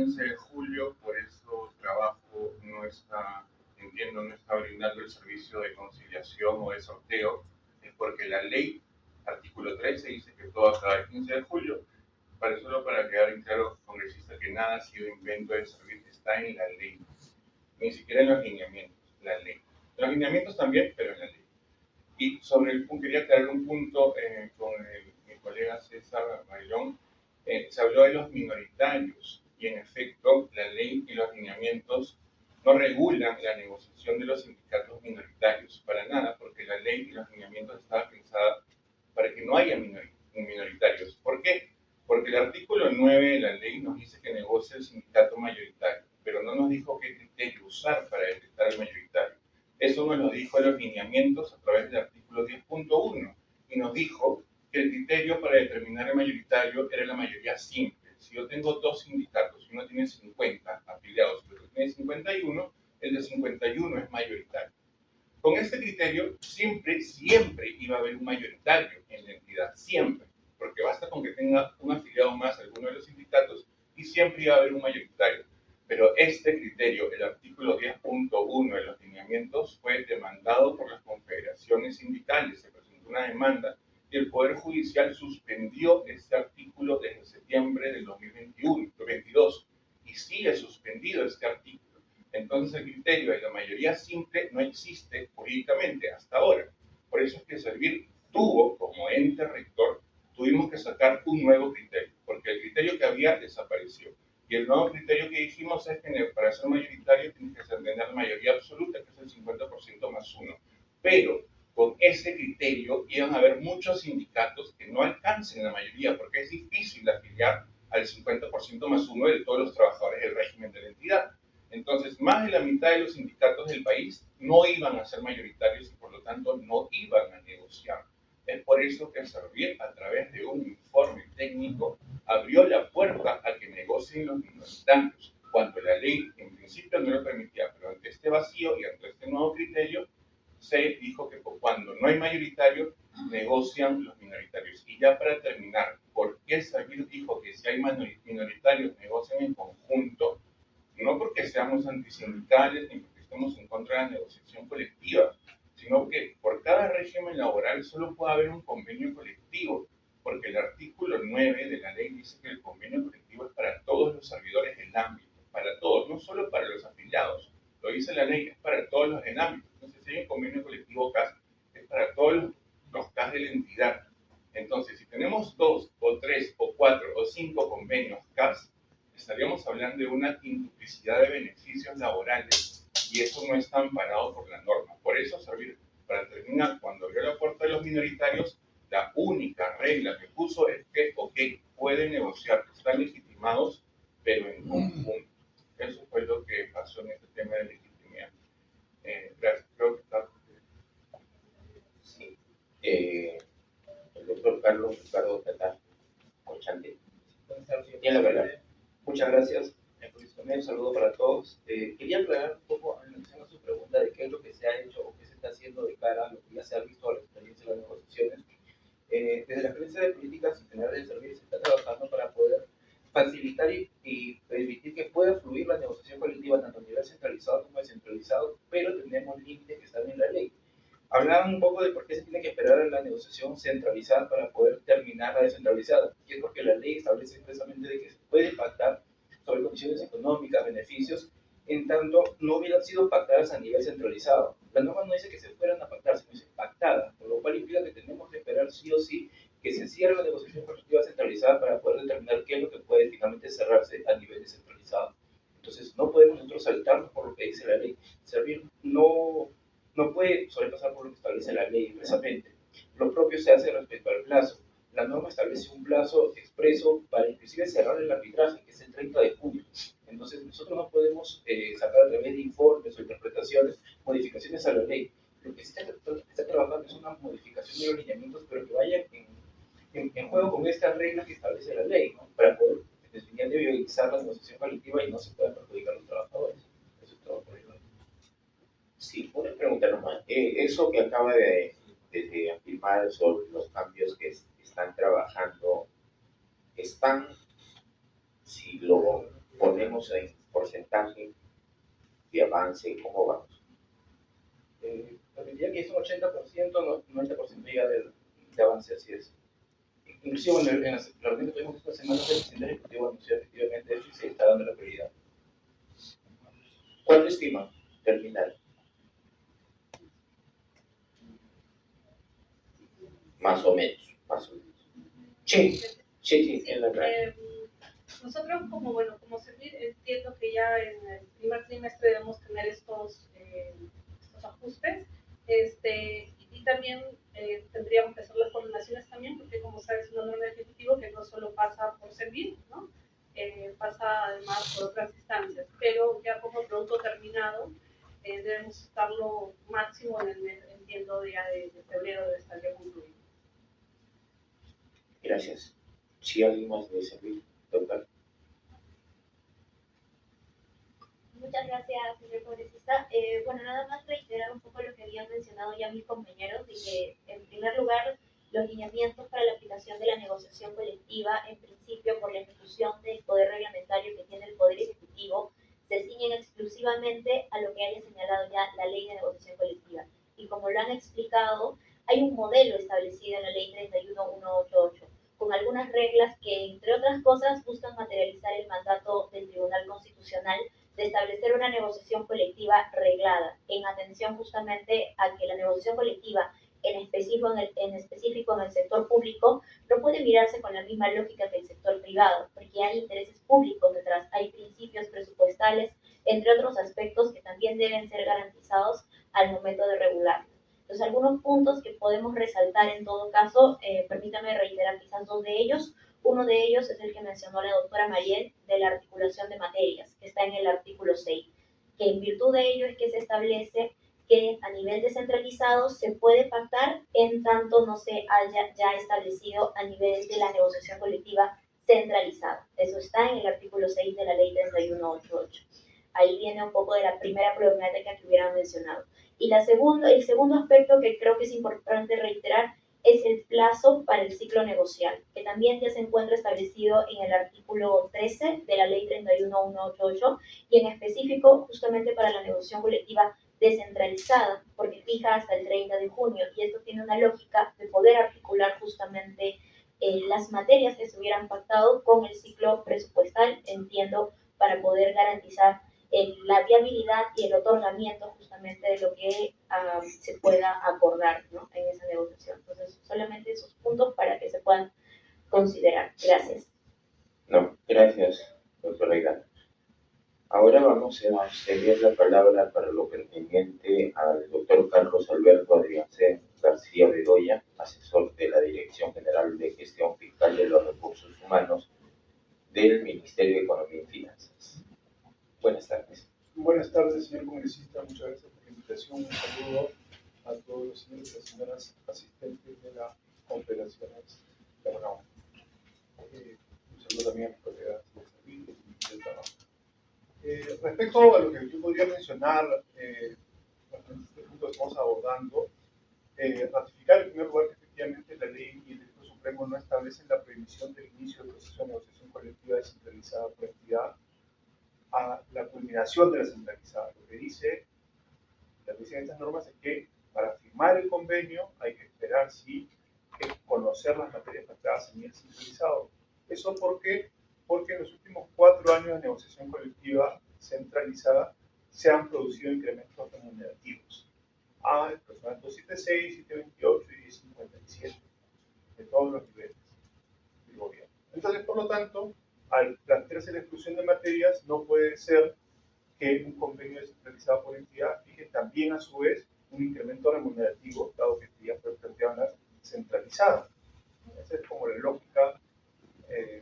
15 de julio, por eso trabajo entiendo, no está brindando el servicio de conciliación o de sorteo, es porque la ley, artículo 13, dice que todo acaba el 15 de julio. Solo para quedar en claro, congresista, que nada ha sido invento de servicio, está en la ley, ni siquiera en los lineamientos, la ley. Los lineamientos también, pero en la ley. Y sobre el punto, quería aclarar un punto con mi colega César Bailón. Se habló de los minoritarios y en efecto la ley y los lineamientos no regulan la negociación de los sindicatos minoritarios para nada, porque la ley y los lineamientos estaba pensada para que no haya minoritarios. ¿Por qué? Porque el artículo 9 de la ley nos dice que negocia el sindicato mayoritario, pero no nos dijo qué criterio usar para detectar el mayoritario. Eso nos lo dijo en los lineamientos a través del artículo 10.1 y nos dijo que el criterio para determinar el mayoritario era la mayoría simple. Si yo tengo dos sindicatos y uno tiene 50 afiliados y otro tiene 51, el de 51 es mayoritario. Con este criterio siempre iba a haber un mayoritario en la entidad, siempre, porque basta con que tenga un afiliado más a alguno de los sindicatos y siempre iba a haber un mayoritario. Pero este criterio, el artículo 10.1 de los lineamientos, fue demandado por las confederaciones sindicales. Se presentó una demanda y el Poder Judicial suspendió este artículo desde septiembre del 2022 y sigue suspendido este artículo. Entonces el criterio de la mayoría simple no existe jurídicamente hasta ahora. Por eso es que Servir tuvo, como ente rector, tuvimos que sacar un nuevo criterio, porque el criterio que había desapareció. Y el nuevo criterio que dijimos es que para ser mayoritario tienes que tener la mayoría absoluta, que es el 50% más uno. Pero con ese criterio iban a haber muchos sindicatos que no alcancen la mayoría, porque es difícil afiliar al 50% más uno de todos los trabajadores del régimen de la entidad. Entonces, más de la mitad de los sindicatos del país no iban a ser mayoritarios y por lo tanto no iban a negociar. Es por eso que Servir, a través de un informe técnico, abrió la puerta a que negocien los minoritarios, cuando la ley en principio no lo permitía, pero ante este vacío y ante este nuevo criterio, se dijo que cuando no hay mayoritario, negocian los minoritarios. Y ya para terminar, ¿por qué Servir dijo que si hay minoritarios negocian en conjunto? No porque seamos antisindicales ni porque estemos en contra de la negociación colectiva, sino que por cada régimen laboral solo puede haber un convenio colectivo, porque el artículo 9 de la ley dice que el convenio colectivo es para todos los servidores del ámbito, para todos, no solo para los afiliados. Lo dice la ley, es para todos los del ámbito. Entonces, si hay un convenio colectivo CAS, es para todos los CAS de la entidad. Entonces, si tenemos 2 o 3 o 4 o 5 convenios CAS, estaríamos hablando de una multiplicidad de beneficios laborales y eso no está amparado por la norma. Por eso, Servir, para terminar, cuando abrió la puerta de los minoritarios, la única regla que puso es que, ok, pueden negociar, están legitimados, pero en conjunto. Eso fue lo que pasó en este tema de legitimidad. Gracias. Creo que está. Sí. El doctor Carlos Ricardo Tatá Cochante. Tiene la palabra. Muchas gracias. Un saludo para todos. Quería aclarar un poco en relación a su pregunta de qué es lo que se ha hecho o qué se está haciendo de cara a lo que ya se ha visto a la experiencia de las negociaciones. Desde la Gerencia de Políticas Generales de Servicio se está trabajando para poder facilitar y permitir que pueda fluir la negociación colectiva tanto a nivel centralizado como descentralizado, pero tenemos límites que están en la ley. Hablaban un poco de por qué se tiene que esperar a la negociación centralizada para poder terminar la descentralizada. Y es porque la ley establece expresamente de que se puede pactar sobre condiciones económicas, beneficios, en tanto no hubieran sido pactadas a nivel centralizado. La norma no dice que se fueran a pactar, sino dice pactadas, por lo cual implica que tenemos que esperar sí o sí que se cierre la negociación colectiva centralizada para poder determinar qué es lo que puede finalmente cerrarse a nivel descentralizado. Entonces, no podemos nosotros saltarnos por lo que dice la ley. Servir no puede sobrepasar por lo que establece la ley expresamente. Lo propio se hace respecto al plazo. La norma establece un plazo expreso para inclusive cerrar el arbitraje, que es el 30 de junio. Entonces, nosotros no podemos sacar a través de informes o interpretaciones modificaciones a la ley. Lo que se está trabajando es una modificación de los lineamientos, pero que vaya en juego con estas reglas que establece la ley, ¿no? Para poder definitivamente viabilizar la negociación colectiva y no se puedan perjudicar a los trabajadores. Eso es todo por el momento. Sí, una pregunta nomás. Eso que acaba de afirmar sobre los cambios que están trabajando, si lo ponemos vamos en porcentaje de avance? ¿Cómo vamos? Lo que diría que es un 80%, 90% ya de avance, así es. Inclusive en la reunión que tuvimos esta semana, el presidente ejecutivo anunció efectivamente eso y se está dando la prioridad. ¿Cuándo estima terminar? Más o menos, más o menos. Sí, en la radio. Nosotros como servir, entiendo que ya en el primer trimestre debemos tener estos ajustes, y también tendríamos que hacer las coordinaciones también, porque como sabes es una norma de ejecutivo que no solo pasa por servir, ¿no? Pasa además por otras instancias, pero ya como producto terminado debemos estarlo máximo en el mes, entiendo, ya de febrero debe estar ya concluido. Gracias. Si alguien más debe servir, doctor. Muchas gracias, señor congresista. Bueno, nada más reiterar un poco lo que habían mencionado ya mis compañeros, de que en primer lugar los lineamientos para la aplicación de la negociación colectiva, en principio por la ejecución del poder reglamentario que tiene el Poder Ejecutivo, se ciñen exclusivamente a lo que haya señalado ya la Ley de Negociación Colectiva. Y como lo han explicado, hay un modelo establecido en la Ley 31188, con algunas reglas que, entre otras cosas, buscan materializar el mandato del Tribunal Constitucional de establecer una negociación colectiva reglada, en atención justamente a que la negociación colectiva, en específico en el sector público, no puede mirarse con la misma lógica que el sector privado, porque hay intereses públicos detrás, hay principios presupuestales, entre otros aspectos que también deben ser garantizados al momento de regular. Entonces, algunos puntos que podemos resaltar en todo caso, permítame reiterar quizás dos de ellos. Uno de ellos es el que mencionó la doctora Mariel, de la articulación de materias, que está en el artículo 6, que en virtud de ello es que se establece que a nivel descentralizado se puede pactar en tanto no se haya ya establecido a nivel de la negociación colectiva centralizada. Eso está en el artículo 6 de la ley 3188. Ahí viene un poco de la primera problemática que hubieran mencionado. Y el segundo aspecto que creo que es importante reiterar es el plazo para el ciclo negocial, que también ya se encuentra establecido en el artículo 13 de la ley 31188 y en específico justamente para la negociación colectiva descentralizada, porque fija hasta el 30 de junio y esto tiene una lógica de poder articular justamente las materias que se hubieran pactado con el ciclo presupuestal, entiendo, para poder garantizar la viabilidad y el otorgamiento justamente de lo que se pueda acordar, ¿no?, en esa negociación. Entonces, solamente esos puntos para que se puedan considerar. Gracias. No, gracias, doctora Aida. Ahora vamos a ceder la palabra para lo pertinente al doctor Carlos Alberto Adriancén García Bedoya, asesor de la Dirección General de Gestión Fiscal de los Recursos Humanos del Ministerio de Economía y Finanzas. Buenas tardes. Buenas tardes, señor congresista. Muchas gracias por la invitación. Un saludo a todos los señores y las señoras asistentes de la Confederaciones de la UNAM. Un saludo también a mis colegas de servicio y del trabajo. Respecto a lo que yo podría mencionar, en este punto que estamos abordando, ratificar en primer lugar que efectivamente la ley y el Decreto Supremo no establecen la prohibición del inicio del proceso de negociación colectiva descentralizada por entidad a la culminación de la centralizada. Lo que dicen estas normas es que para firmar el convenio hay que esperar, sí, que conocer las materias pactadas en el centralizado. ¿Eso por qué? Porque en los últimos 4 años de negociación colectiva centralizada se han producido incrementos remunerativos a el personal 276, 728 y 1057 de todos los niveles del gobierno. Entonces, por lo tanto, al plantearse la exclusión de materias, no puede ser que un convenio descentralizado por entidad fije también a su vez un incremento remunerativo, dado que ya fue planteado en la centralizada. Esa es como la lógica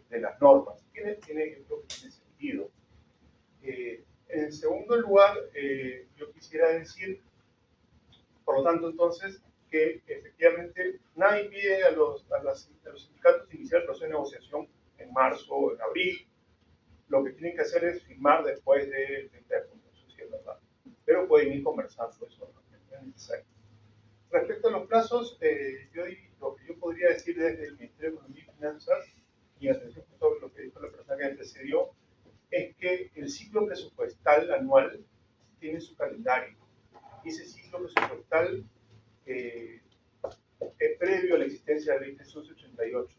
de las normas. Yo creo que tiene sentido. En segundo lugar, yo quisiera decir, por lo tanto, entonces, que efectivamente nadie impide a los sindicatos iniciar el proceso de negociación en marzo o en abril. Lo que tienen que hacer es firmar después del 30 de junio, eso sí es verdad. Pero pueden ir conversando, eso no es necesario. Respecto a los plazos, lo que yo podría decir desde el Ministerio de Economía y Finanzas, y en atención a todo lo que dijo la persona que me precedió, es que el ciclo presupuestal anual tiene su calendario. Y ese ciclo presupuestal es previo a la existencia de la ley 388.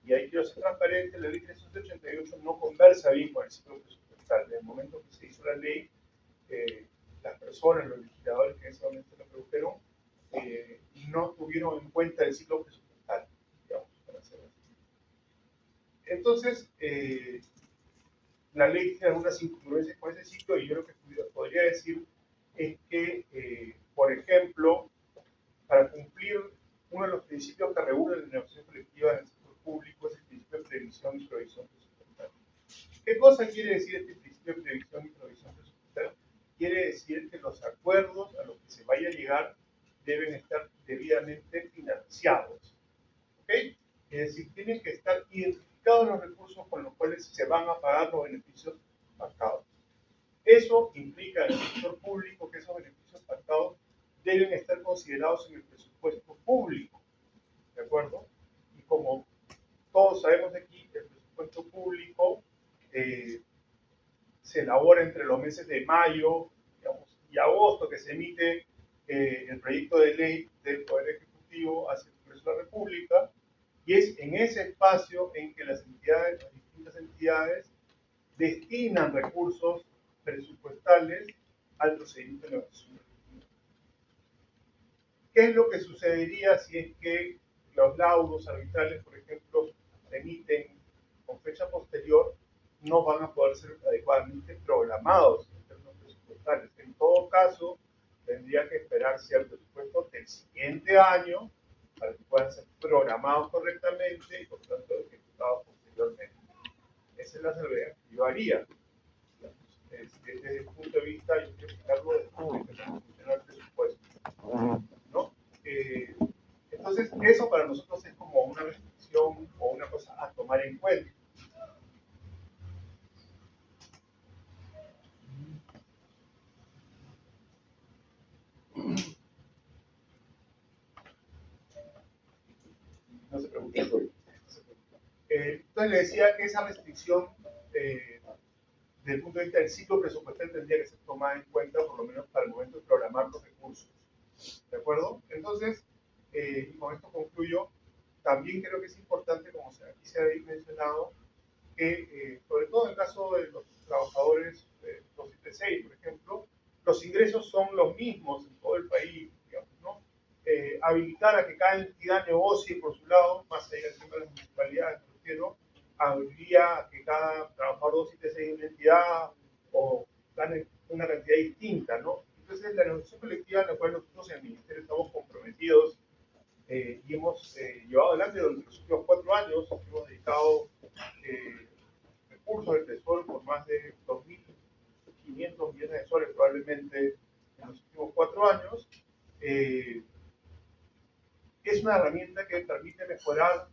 Y ahí quiero ser transparente, la ley 388 no conversa bien con el ciclo presupuestal. En el momento que se hizo la ley, las personas, los legisladores que en ese momento la produjeron, no tuvieron en cuenta el ciclo presupuestal, digamos, para hacer así. Entonces, la ley tiene algunas incongruencias con ese ciclo y yo lo que podría decir es que, por ejemplo, para cumplir uno de los principios que regulan la negociación colectiva en el sector público es el principio de previsión y provisión presupuestal. ¿Qué cosa quiere decir este principio de previsión y provisión presupuestal? Quiere decir que los acuerdos a los que se vaya a llegar deben estar debidamente financiados. ¿Ok? Es decir, tienen que estar identificados los recursos con los cuales se van a pagar los beneficios pactados. Eso implica en el sector público que esos beneficios pactados deben estar considerados en el presupuesto público. ¿De acuerdo? Y como todos sabemos aquí, el presupuesto público se elabora entre los meses de mayo, digamos, y agosto, que se emite el proyecto de ley del Poder Ejecutivo hacia el Congreso de la República, y es en ese espacio en que las entidades, las distintas entidades, destinan recursos presupuestales al procedimiento de negociación. ¿Qué es lo que sucedería si es que los laudos arbitrales, por ejemplo, se emiten con fecha posterior? No van a poder ser adecuadamente programados en términos presupuestales. En todo caso, tendría que esperarse al presupuesto del siguiente año para que puedan ser programados correctamente y, por tanto, ejecutados posteriormente. Esa es la salvedad que yo haría. Desde el punto de vista, yo quiero explicarlo desde el punto de vista de cómo funciona el presupuesto, ¿no? Entonces, eso para nosotros es como una restricción o una cosa a tomar en cuenta. No se preocupe. Entonces le decía que esa restricción desde el punto de vista del ciclo presupuestal tendría que ser tomada en cuenta por lo menos para el momento de programar los recursos. ¿De acuerdo? Entonces, y con esto concluyo, también creo que es importante, como aquí se ha mencionado, que sobre todo en el caso de los trabajadores 276, por ejemplo, los ingresos son los mismos en todo el país, digamos, ¿no? Habilitar a que cada entidad negocie por su lado, más allá del tema de las municipalidades, me refiero, habría a que cada trabajador 276 de una entidad o gane una cantidad distinta, ¿no? Entonces, la negociación colectiva en la cual nosotros en el Ministerio estamos comprometidos y hemos llevado adelante durante los últimos 4 años, hemos dedicado recursos del Tesoro por más de 2.500 millones de soles probablemente en los últimos 4 años. Es una herramienta que permite mejorar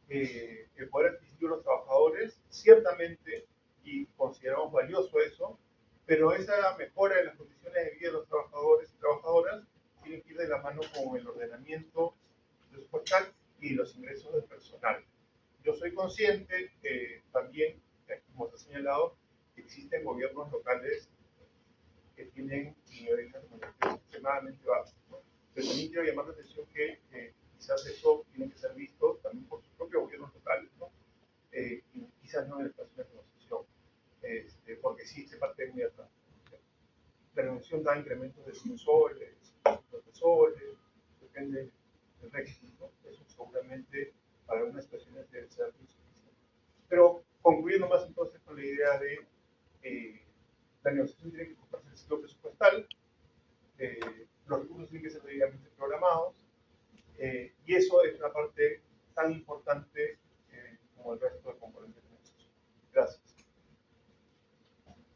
el poder adquisitivo de los trabajadores, ciertamente, y consideramos valioso eso, pero esa mejora de las condiciones de vida de los trabajadores y trabajadoras tiene que ir de la mano con el ordenamiento presupuestal y los ingresos del personal. Yo soy consciente que también, como se ha señalado, existen gobiernos locales que tienen niveles extremadamente bajos, ¿no? Pero también quiero llamar la atención que quizás eso tiene que ser visto también por sus propios gobiernos locales, ¿no? Y quizás no en el espacio de negociación, porque sí se parte muy atrás. La negociación da incrementos de 100 soles, 50 soles, depende del régimen, ¿no? Eso seguramente para algunas situaciones debe ser insuficiente. Pero concluyendo más entonces con la idea de la negociación tiene que ocuparse del ciclo presupuestal, los recursos tienen que ser debidamente programados, y eso es una parte tan importante como el resto de componentes de negociación. Gracias.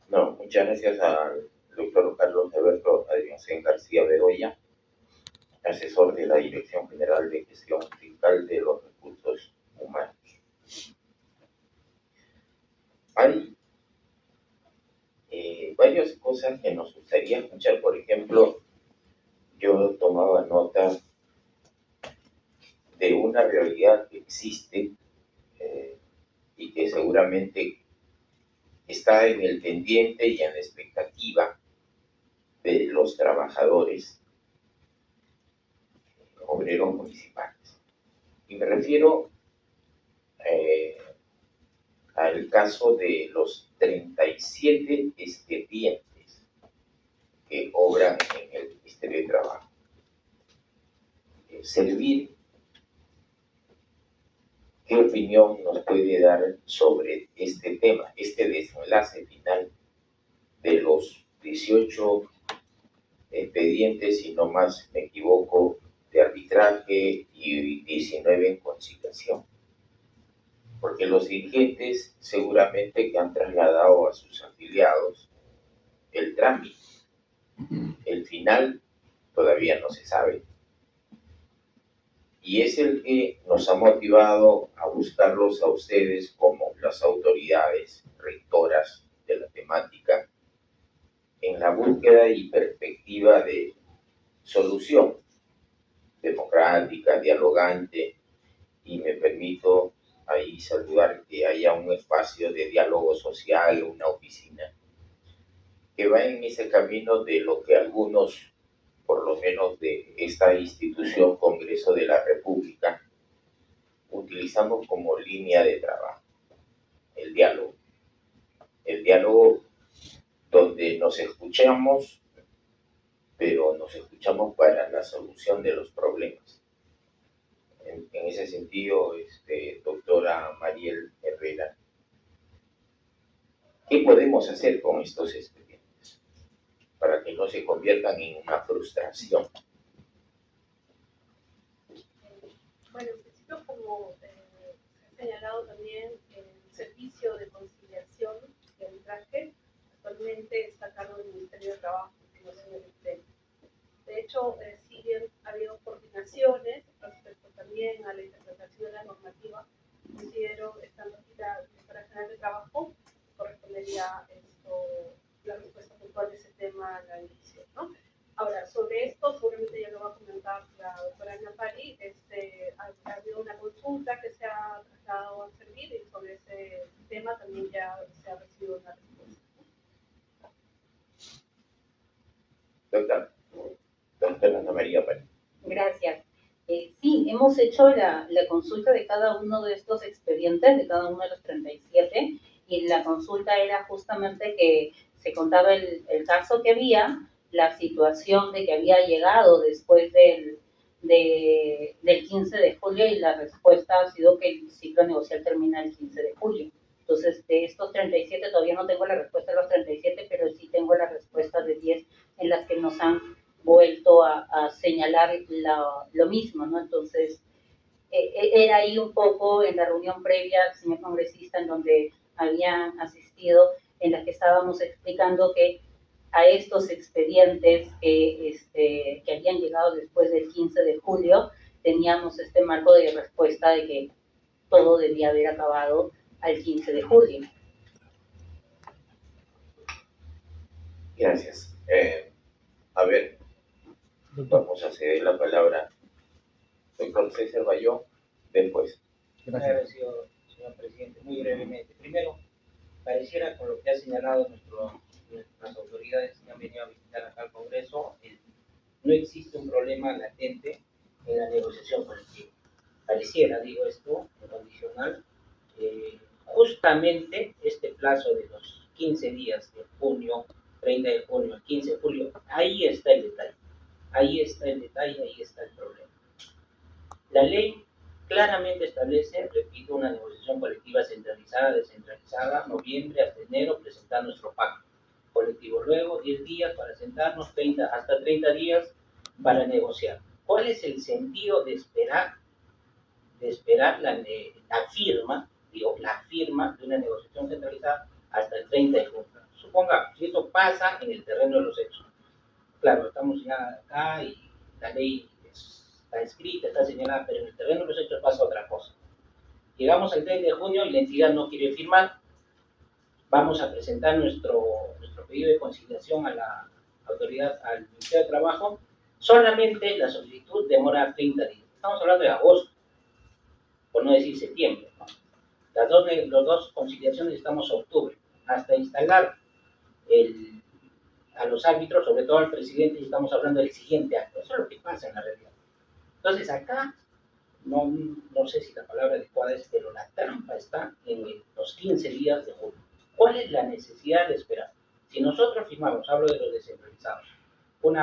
No, muchas gracias al doctor Carlos Alberto Adriancén García Bedoya, asesor de la Dirección General de Gestión Fiscal de los Recursos Humanos. Hay varias cosas que nos gustaría escuchar. Por ejemplo, yo tomaba nota de una realidad que existe y que seguramente está en el pendiente y en la expectativa de los trabajadores obreros municipales. Y me refiero al caso de los 37 expedientes que obran en el Ministerio de Trabajo. Servir, ¿qué opinión nos puede dar sobre este tema, este desenlace final de los 18 expedientes, si no más me equivoco, de arbitraje y 19 en conciliación? Porque los dirigentes seguramente que han trasladado a sus afiliados el trámite. El final todavía no se sabe. Y es el que nos ha motivado a buscarlos a ustedes como las autoridades rectoras de la temática en la búsqueda y perspectiva de solución democrática, dialogante, y me permito ahí saludar que haya un espacio de diálogo social, una oficina, que va en ese camino de lo que algunos, por lo menos de esta institución, Congreso de la República, utilizamos como línea de trabajo, el diálogo. El diálogo donde nos escuchamos, pero nos escuchamos para la solución de los problemas. En ese sentido, doctora Mariel Herrera, ¿qué podemos hacer con estos expedientes para que no se conviertan en una frustración? Bueno, en principio, como se ha señalado también, el servicio de conciliación y arbitraje actualmente está a cargo del Ministerio de Trabajo y no se me. De hecho, si bien ha habido coordinaciones respecto también a la interpretación de la normativa, considero, estando aquí la Directora General de Trabajo, correspondería la respuesta puntual de ese tema a la inicio, ¿no? Ahora, sobre esto, seguramente ya lo va a comentar la doctora Ana Pari, ha habido una consulta que se ha trasladado a servir y sobre ese tema también ya se ha recibido una respuesta. Doctora Ana María Pari. Gracias. Sí, hemos hecho la consulta de cada uno de estos expedientes, de cada uno de los 37, y la consulta era justamente que se contaba el caso que había, la situación de que había llegado después del 15 de julio y la respuesta ha sido que el ciclo negocial termina el 15 de julio. Entonces, de estos 37, todavía no tengo la respuesta de los 37, pero sí tengo la respuesta de 10 en las que nos han vuelto a señalar lo mismo, ¿no? Entonces, era ahí un poco en la reunión previa, señor congresista, en donde habían asistido, en la que estábamos explicando que a estos expedientes que habían llegado después del 15 de julio, teníamos este marco de respuesta de que todo debía haber acabado al 15 de julio. Gracias. A ver, vamos a ceder la palabra. Doctor César Bayón, después. Gracias, señor presidente. Muy brevemente. Primero, pareciera con lo que ha señalado nuestras autoridades que han venido a visitar acá al Congreso, no existe un problema latente en la negociación colectiva. Pareciera, digo esto, incondicional, justamente este plazo de los 15 días de junio, 30 de junio al 15 de julio, ahí está el detalle. Ahí está el detalle, ahí está el problema. La ley claramente establece, repito, una negociación colectiva centralizada, descentralizada, noviembre hasta enero, presentar nuestro pacto colectivo. Luego, 10 días para sentarnos, hasta 30 días para negociar. ¿Cuál es el sentido de esperar la firma de una negociación centralizada hasta el 30 de junio? Supongamos, si esto pasa en el terreno de los hechos. Claro, estamos ya acá y la ley está escrita, está señalada, pero en el terreno de los hechos pasa otra cosa. Llegamos al 30 de junio y la entidad no quiere firmar. Vamos a presentar nuestro pedido de conciliación a la autoridad, al Ministerio de Trabajo. Solamente la solicitud demora 30 días. Estamos hablando de agosto, por no decir septiembre, ¿no? Las dos conciliaciones estamos a octubre. hasta instalar a los árbitros, sobre todo al presidente, y estamos hablando del siguiente acto. Eso es lo que pasa en la realidad. Entonces acá, no sé si la palabra adecuada es, pero la trampa está en los 15 días de julio. ¿Cuál es la necesidad de esperar? Si nosotros firmamos, hablo de los descentralizados, un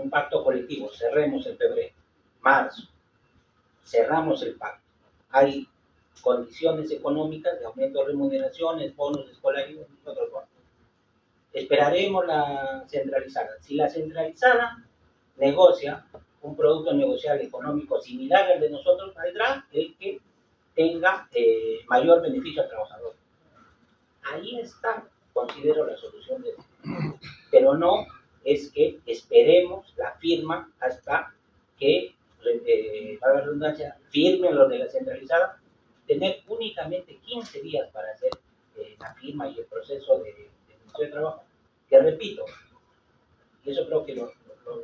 pacto colectivo, cerremos en febrero, marzo, cerramos el pacto. Hay condiciones económicas de aumento de remuneraciones, bonos escolares y otros bonos. Esperaremos la centralizada. Si la centralizada negocia un producto negociable económico similar al de nosotros, valdrá el que tenga mayor beneficio al trabajador. Ahí está, considero, la solución de esto. Pero no es que esperemos la firma hasta que, para la redundancia, firmen los de la centralizada, tener únicamente 15 días para hacer la firma y el proceso de trabajo, que repito, y eso creo que lo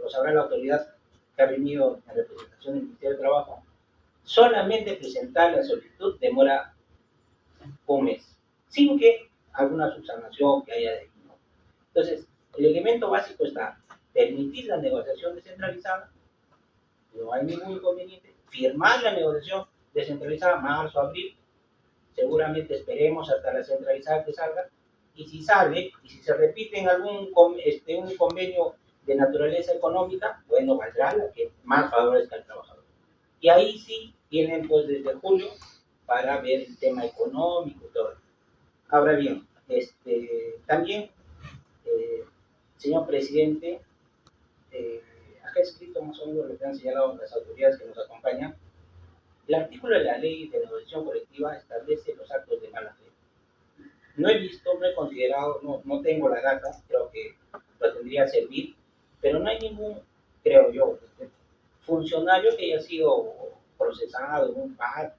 sabrá la autoridad que ha venido en representación del Ministerio de Trabajo, solamente presentar la solicitud demora un mes, sin que alguna subsanación que haya de ahí, ¿no? Entonces, el elemento básico está permitir la negociación descentralizada, no hay ningún inconveniente, firmar la negociación descentralizada marzo, abril, seguramente esperemos hasta la centralizada que salga, y si sale, y si se repite en un convenio de naturaleza económica, bueno, valdrá la que más favorezca al trabajador. Y ahí sí tienen pues desde julio para ver el tema económico y todo. Ahora bien, también, señor presidente, acá he escrito más o menos lo que han señalado las autoridades que nos acompañan. El artículo de la ley de negociación colectiva establece los actos de mala fe. No he visto, no he considerado, no tengo la data, creo que lo tendría que servir, pero no hay ningún, creo yo, funcionario que haya sido procesado en un PAD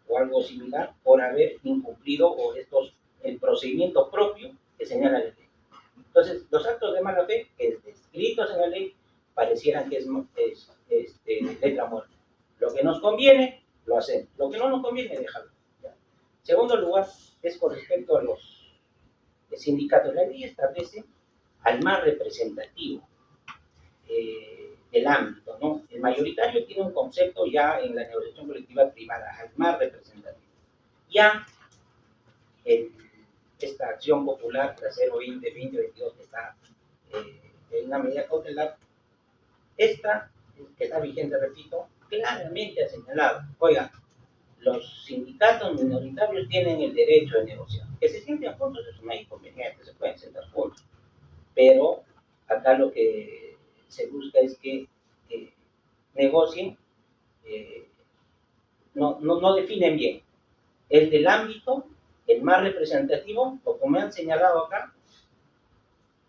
o algo similar por haber incumplido el procedimiento propio que señala la ley. Entonces, los actos de mala fe, escritos en la ley, parecieran que es letra muerta. Lo que nos conviene, lo hacemos. Lo que no nos conviene, déjalo. ¿Ya? Segundo lugar, es con respecto a los sindicatos. La ley establece al más representativo del ámbito, ¿no? El mayoritario tiene un concepto ya en la negociación colectiva privada, al más representativo. Ya esta acción popular, la 020-2022, que está en una medida cautelar, esta, que está vigente, repito, claramente ha señalado, oiga, los sindicatos minoritarios tienen el derecho de negociar. Que se sienten juntos es una inconveniente, se pueden sentar juntos. Pero acá lo que se busca es que negocien, no definen bien. Es del ámbito, el más representativo, o como me han señalado acá,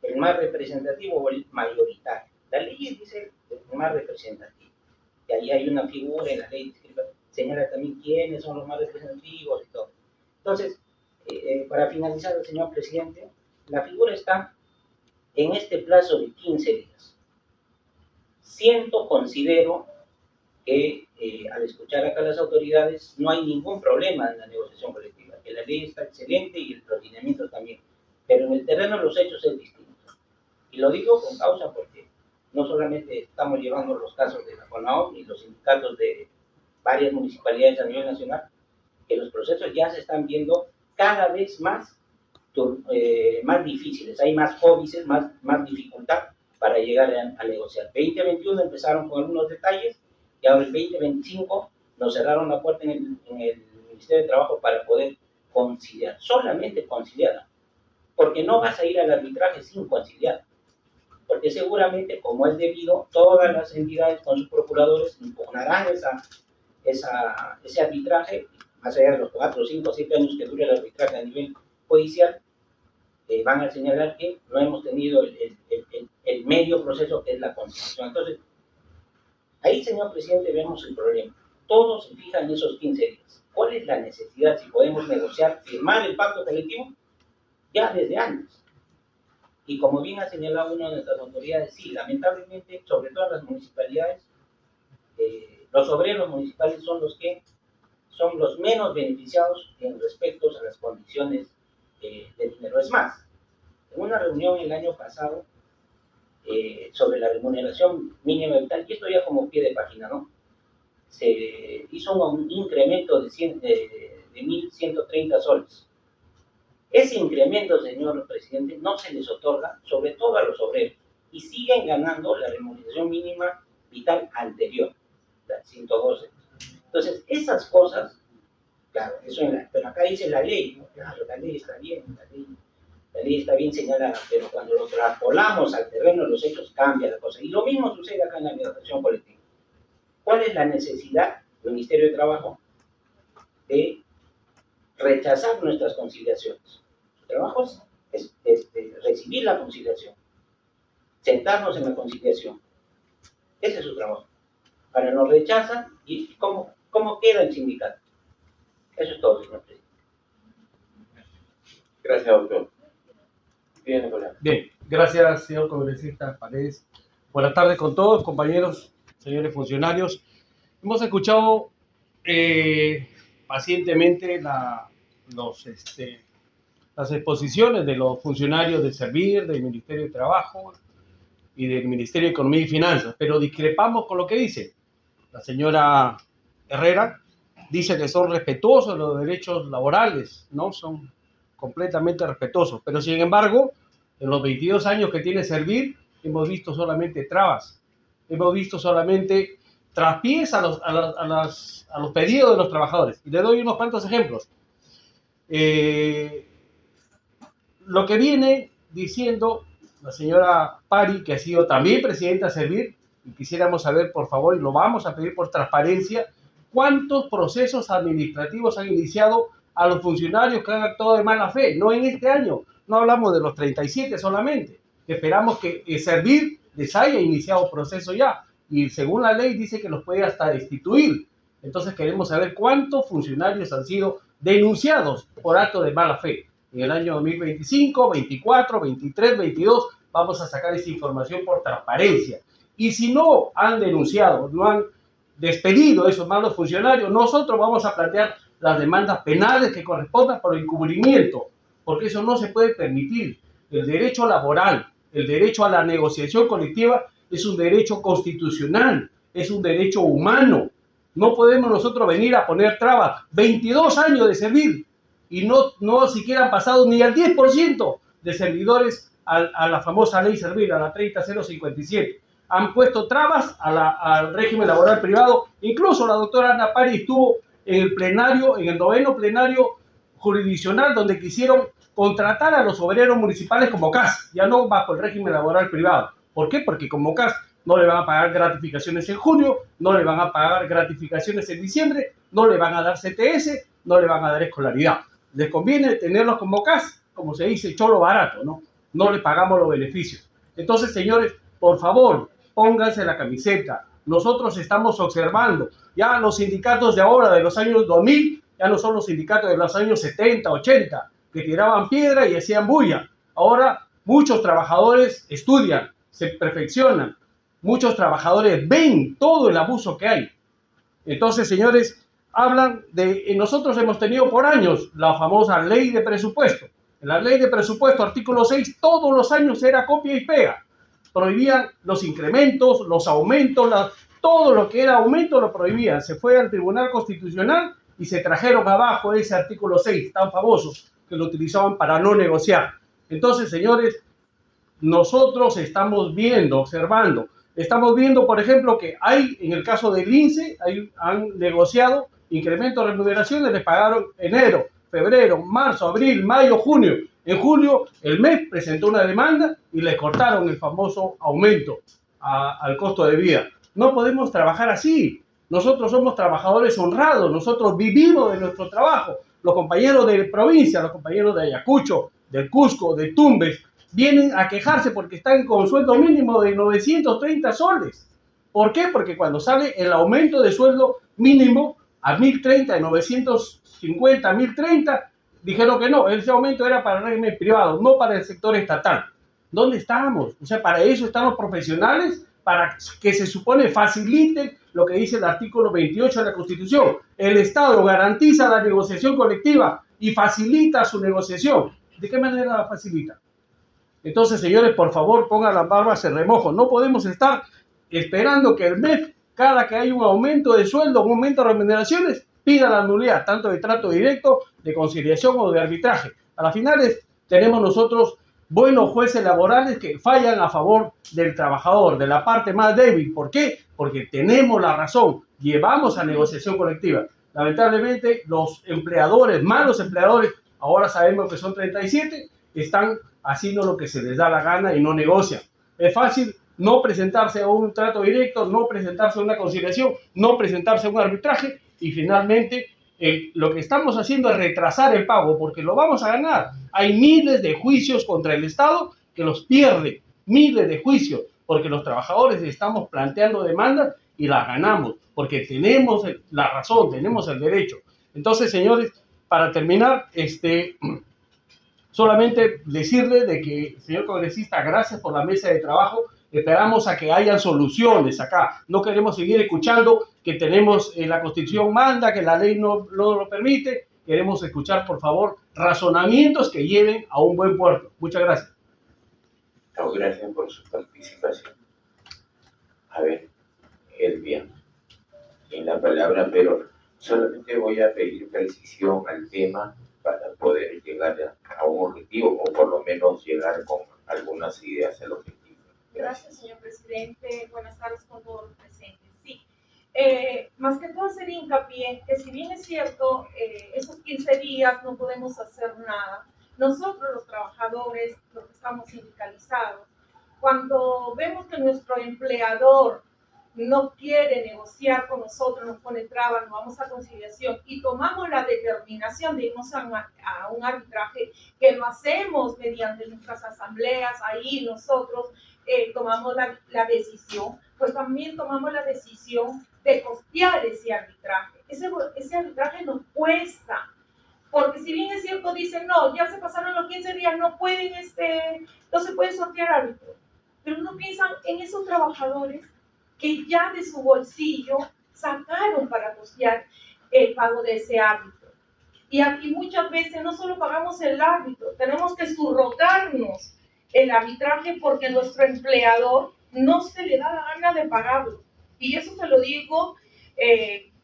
el más representativo o el mayoritario. La ley dice el más representativo. Y ahí hay una figura en la ley, señala también quiénes son los más representativos y todo. Entonces, para finalizar, señor presidente, la figura está en este plazo de 15 días. Considero que al escuchar acá a las autoridades no hay ningún problema en la negociación colectiva, que la ley está excelente y el procedimiento también, pero en el terreno de los hechos es distinto. Y lo digo con causa porque no solamente estamos llevando los casos de la CONAOM y los sindicatos de varias municipalidades a nivel nacional, que los procesos ya se están viendo cada vez más difíciles, hay más óbices, más dificultad para llegar a negociar. 2021 empezaron con algunos detalles y ahora el 2025 nos cerraron la puerta en el Ministerio de Trabajo para poder conciliar, solamente conciliar, porque no vas a ir al arbitraje sin conciliar, porque seguramente, como es debido, todas las entidades con sus procuradores impugnarán ese arbitraje, más allá de los 4, 5, 7 años que dure el arbitraje a nivel judicial, van a señalar que no hemos tenido el medio proceso que es la conciliación. Entonces, ahí, señor presidente, vemos el problema. Todos se fijan en esos 15 días. ¿Cuál es la necesidad si podemos negociar, firmar el pacto colectivo ya desde antes? Y como bien ha señalado una de nuestras autoridades, sí, lamentablemente, sobre todo en las municipalidades, los obreros municipales son los menos beneficiados en respecto a las condiciones de dinero. Es más, en una reunión el año pasado sobre la remuneración mínima vital, y esto ya como pie de página, ¿no? Se hizo un incremento de 1.130 soles. Ese incremento, señor presidente, no se les otorga, sobre todo a los obreros, y siguen ganando la remuneración mínima vital anterior, la 112. Entonces, esas cosas, claro, pero acá dice la ley, ¿no? Claro, la ley está bien, la ley está bien señalada, pero cuando lo traspolamos al terreno de los hechos cambia la cosa. Y lo mismo sucede acá en la negociación colectiva. ¿Cuál es la necesidad del Ministerio de Trabajo de rechazar nuestras conciliaciones? Su trabajo es recibir la conciliación, sentarnos en la conciliación. Ese es su trabajo. Ahora nos rechazan y ¿cómo queda el sindicato? Eso es todo, señor presidente. Gracias, doctor. Bien, gracias, señor congresista Paredes. Buenas tardes con todos, compañeros, señores funcionarios. Hemos escuchado pacientemente las exposiciones de los funcionarios de Servir, del Ministerio de Trabajo y del Ministerio de Economía y Finanzas, pero discrepamos con lo que dice. La señora Herrera dice que son respetuosos de los derechos laborales, ¿no? Son completamente respetuosos, pero sin embargo, en los 22 años que tiene Servir, hemos visto solamente trabas, hemos visto solamente traspiés a los pedidos de los trabajadores. Y le doy unos cuantos ejemplos. Lo que viene diciendo la señora Pari, que ha sido también presidenta de Servir, y quisiéramos saber, por favor, y lo vamos a pedir por transparencia, cuántos procesos administrativos han iniciado a los funcionarios que han actuado de mala fe, no en este año, no hablamos de los 37 solamente, esperamos que Servir les haya iniciado proceso ya, y según la ley dice que los puede hasta destituir. Entonces queremos saber cuántos funcionarios han sido denunciados por acto de mala fe. En el año 2025, 24, 23, 22, vamos a sacar esa información por transparencia. Y si no han denunciado, no han despedido a esos malos funcionarios, nosotros vamos a plantear las demandas penales que correspondan por encubrimiento, porque eso no se puede permitir. El derecho laboral, el derecho a la negociación colectiva es un derecho constitucional, es un derecho humano. No podemos nosotros venir a poner trabas. 22 años de Servir y no siquiera han pasado ni al 10% de servidores a la famosa ley Servir, a la 30057. Han puesto trabas al régimen laboral privado. Incluso la doctora Ana Pari estuvo en el plenario, en el 9º plenario jurisdiccional, donde quisieron contratar a los obreros municipales como CAS, ya no bajo el régimen laboral privado. ¿Por qué? Porque como CAS no le van a pagar gratificaciones en junio, no le van a pagar gratificaciones en diciembre, no le van a dar CTS, no le van a dar escolaridad. Les conviene tenerlos como CAS, como se dice, cholo barato, ¿no? No le pagamos los beneficios. Entonces, señores, por favor, pónganse la camiseta. Nosotros estamos observando. Ya los sindicatos de ahora, de los años 2000, ya no son los sindicatos de los años 70, 80, que tiraban piedra y hacían bulla. Ahora muchos trabajadores estudian, se perfeccionan. Muchos trabajadores ven todo el abuso que hay. Entonces, señores, hablan de... Nosotros hemos tenido por años la famosa ley de presupuesto. En la ley de presupuesto, artículo 6, todos los años era copia y pega. Prohibían los incrementos, los aumentos, todo lo que era aumento lo prohibían. Se fue al Tribunal Constitucional y se trajeron abajo ese artículo 6, tan famoso, que lo utilizaban para no negociar. Entonces, señores, nosotros estamos viendo, observando. Estamos viendo, por ejemplo, que hay, en el caso del INSE, han negociado incrementos de remuneraciones, les pagaron enero, febrero, marzo, abril, mayo, junio. En julio, el MES presentó una demanda y les cortaron el famoso aumento al costo de vida. No podemos trabajar así. Nosotros somos trabajadores honrados, nosotros vivimos de nuestro trabajo. Los compañeros de provincia, los compañeros de Ayacucho, del Cusco, de Tumbes, vienen a quejarse porque están con sueldo mínimo de 930 soles. ¿Por qué? Porque cuando sale el aumento de sueldo mínimo a 1030, de 950 a 1030, dijeron que no, ese aumento era para el régimen privado, no para el sector estatal. ¿Dónde estamos? O sea, para eso están los profesionales, para que se supone faciliten lo que dice el artículo 28 de la Constitución. El Estado garantiza la negociación colectiva y facilita su negociación. ¿de qué manera la facilita? Entonces, señores, por favor, pongan las barbas en remojo. No podemos estar esperando que el MEF, cada que hay un aumento de sueldo, un aumento de remuneraciones, pida la nulidad, tanto de trato directo, de conciliación o de arbitraje. A las finales tenemos nosotros buenos jueces laborales que fallan a favor del trabajador, de la parte más débil. ¿Por qué? Porque tenemos la razón, llevamos a negociación colectiva. Lamentablemente, los empleadores, malos empleadores, ahora sabemos que son 37, están haciendo lo que se les da la gana y no negocian. Es fácil no presentarse a un trato directo, no presentarse a una conciliación, no presentarse a un arbitraje y finalmente lo que estamos haciendo es retrasar el pago porque lo vamos a ganar. Hay miles de juicios contra el Estado que los pierde, miles de juicios, porque los trabajadores estamos planteando demandas y las ganamos, porque tenemos la razón, tenemos el derecho. Entonces, señores, para terminar, solamente decirle de que, señor congresista, gracias por la mesa de trabajo. Esperamos a que hayan soluciones acá. No queremos seguir escuchando que tenemos la Constitución manda, que la ley no lo permite. Queremos escuchar, por favor, razonamientos que lleven a un buen puerto. Muchas gracias. No, gracias por su participación. A ver, Elvia, en la palabra, pero solamente voy a pedir precisión al tema para poder llegar a un objetivo o por lo menos llegar con algunas ideas al objetivo. Gracias, señor presidente. Buenas tardes con todos los presentes. Sí, más que todo hacer hincapié que si bien es cierto, esos 15 días no podemos hacer nada, nosotros los trabajadores, los que estamos sindicalizados, cuando vemos que nuestro empleador no quiere negociar con nosotros, nos pone trabas, nos vamos a conciliación y tomamos la determinación de irnos a un arbitraje, que lo hacemos mediante nuestras asambleas, ahí nosotros tomamos la decisión, pues también tomamos la decisión de costear ese arbitraje. Ese arbitraje nos cuesta, porque si bien es cierto, dicen, no, ya se pasaron los 15 días, no se puede sortear árbitro, pero no piensan en esos trabajadores que ya de su bolsillo sacaron para costear el pago de ese árbitro. Y aquí muchas veces no solo pagamos el árbitro, tenemos que subrogarnos el arbitraje porque nuestro empleador no se le da la gana de pagarlo. Y eso se lo digo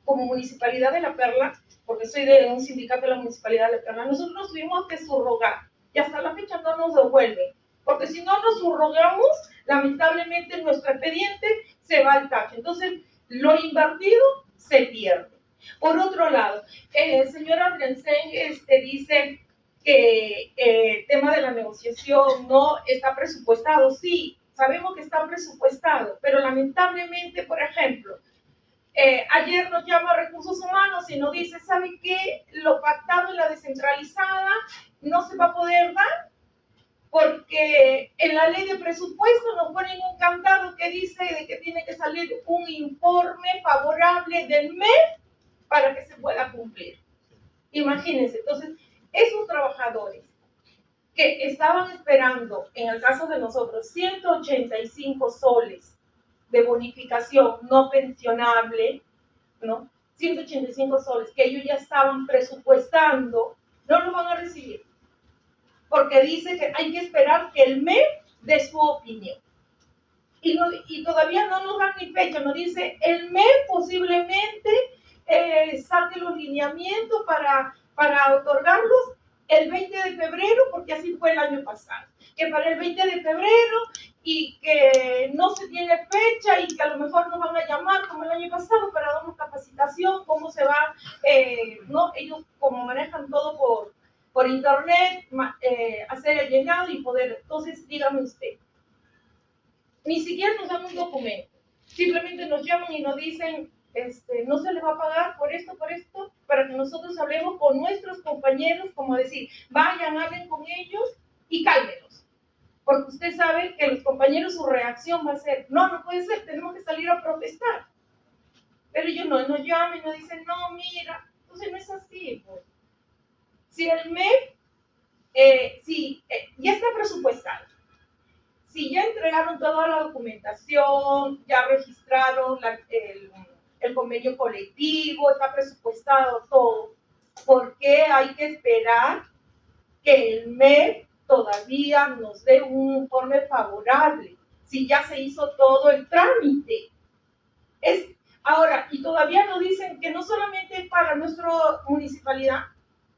como Municipalidad de La Perla, porque soy de un sindicato de la Municipalidad de La Perla. Nosotros nos tuvimos que subrogar y hasta la fecha no nos devuelven. Porque si no nos subrogamos, lamentablemente nuestro expediente se va al tacho. Entonces, lo invertido se pierde. Por otro lado, señora Drensen dice que el tema de la negociación no está presupuestado. Sí, sabemos que está presupuestado, pero lamentablemente, por ejemplo, ayer nos llama Recursos Humanos y nos dice, ¿sabe qué? Lo pactado en la descentralizada no se va a poder dar, porque en la ley de presupuesto nos ponen un candado que dice de que tiene que salir un informe favorable del MEF para que se pueda cumplir. Imagínense, entonces, esos trabajadores que estaban esperando, en el caso de nosotros, 185 soles de bonificación no pensionable, ¿no? 185 soles que ellos ya estaban presupuestando, no lo van a recibir. Porque dice que hay que esperar que el MEF dé su opinión. Y todavía no nos dan ni fecha, nos dice el MEF posiblemente saque los lineamientos para otorgarlos el 20 de febrero, porque así fue el año pasado. Que para el 20 de febrero y que no se tiene fecha y que a lo mejor nos van a llamar como el año pasado para darnos capacitación, cómo se va, ¿no? Ellos como manejan todo por internet, hacer el llenado y poder. Entonces, dígame usted, ni siquiera nos dan un documento, simplemente nos llaman y nos dicen, no se les va a pagar por esto, para que nosotros hablemos con nuestros compañeros, como decir, vayan, hablen con ellos y cálmenos. Porque usted sabe que los compañeros, su reacción va a ser, no puede ser, tenemos que salir a protestar. Pero ellos no, nos llaman y nos dicen, no, mira, entonces no es así, pues. Si el MEF, ya está presupuestado, si ya entregaron toda la documentación, ya registraron el convenio colectivo, está presupuestado todo, ¿por qué hay que esperar que el MEP todavía nos dé un informe favorable, si ya se hizo todo el trámite. Ahora, y todavía nos dicen que no solamente es para nuestra municipalidad,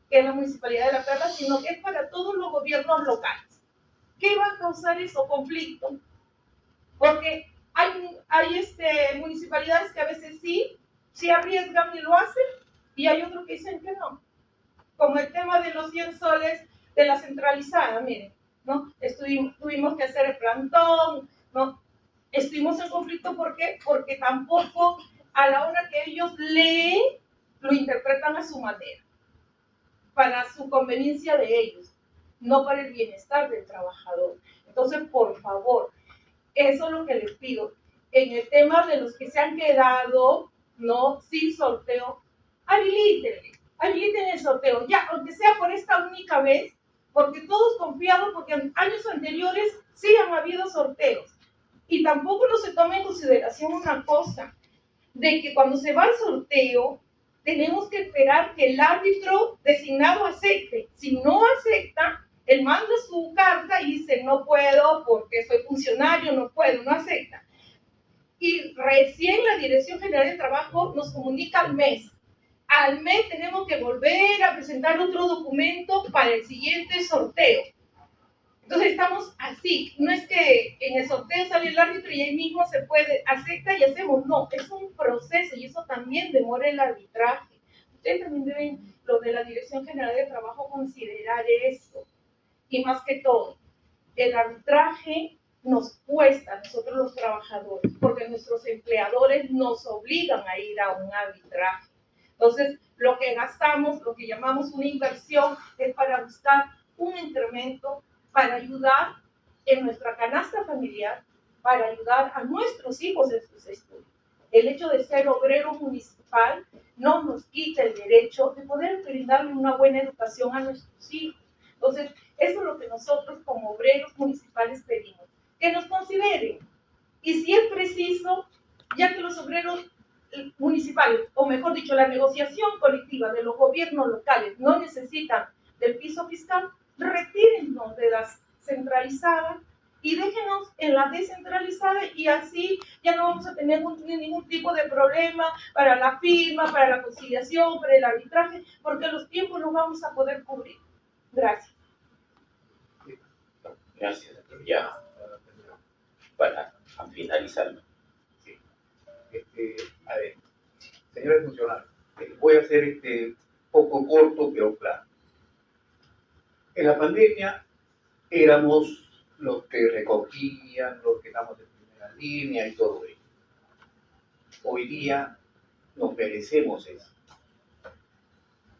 que es la Municipalidad de La Perla, sino que es para todos los gobiernos locales. ¿Qué va a causar eso? Conflicto. Porque hay municipalidades que a veces sí arriesgan y lo hacen, y hay otros que dicen que no. Como el tema de los 100 soles de la centralizada, miren, ¿no? Tuvimos que hacer el plantón, ¿no? Estuvimos en conflicto, ¿por qué? Porque tampoco a la hora que ellos leen, lo interpretan a su manera, para su conveniencia de ellos, no para el bienestar del trabajador. Entonces, por favor, eso es lo que les pido. En el tema de los que se han quedado, ¿no?, sin sorteo, habiliten el sorteo, ya, aunque sea por esta única vez, porque todos confiados, porque en años anteriores sí han habido sorteos. Y tampoco no se toma en consideración una cosa, de que cuando se va al sorteo, tenemos que esperar que el árbitro designado acepte. Si no acepta, él manda su carta y dice, no puedo porque soy funcionario, no puedo, no acepta. Y recién la Dirección General de Trabajo nos comunica al mes. Al mes tenemos que volver a presentar otro documento para el siguiente sorteo. Entonces estamos así, no es que en el sorteo sale el árbitro y ahí mismo se puede, acepta y hacemos, no, es un proceso y eso también demora el arbitraje. Ustedes también deben, los de la Dirección General de Trabajo, considerar eso. Y más que todo, el arbitraje nos cuesta a nosotros los trabajadores, porque nuestros empleadores nos obligan a ir a un arbitraje. Entonces, lo que gastamos, lo que llamamos una inversión, es para buscar un incremento, para ayudar en nuestra canasta familiar, para ayudar a nuestros hijos en sus estudios. El hecho de ser obrero municipal no nos quita el derecho de poder brindarle una buena educación a nuestros hijos. Entonces, eso es lo que nosotros como obreros municipales pedimos, que nos consideren. Y si es preciso, ya que los obreros municipales, o mejor dicho, la negociación colectiva de los gobiernos locales no necesitan del piso fiscal, retírennos de las centralizadas y déjenos en la descentralizada y así ya no vamos a tener ningún tipo de problema para la firma, para la conciliación, para el arbitraje, porque los tiempos los vamos a poder cubrir. Gracias. Gracias, ya para finalizar. Sí. A ver, señores funcionarios, voy a hacer poco corto pero claro. En la pandemia éramos los que recogían, los que estamos en primera línea y todo ello. Hoy día nos merecemos eso.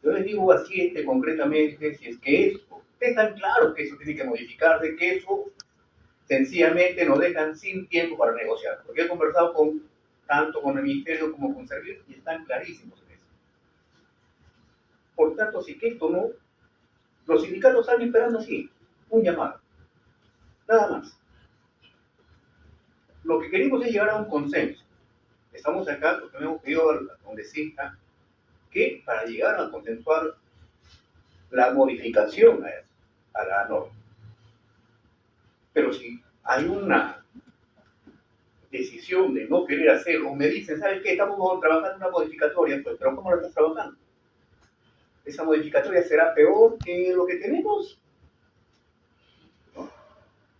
Yo les digo así concretamente, si es que eso, es tan claro que eso tiene que modificarse, que eso sencillamente nos dejan sin tiempo para negociar. Porque he conversado tanto con el Ministerio como con Servir y están clarísimos en eso. Por tanto, si que esto no, los sindicatos están esperando así, un llamado. Nada más. Lo que queremos es llegar a un consenso. Estamos acá porque hemos pedido a la congresista que para llegar a consensuar la modificación a la norma. Pero si hay una decisión de no querer hacerlo, me dicen, ¿sabes qué? Estamos trabajando en una modificatoria, pues, pero ¿cómo la estás trabajando? ¿Esa modificatoria será peor que lo que tenemos? ¿No?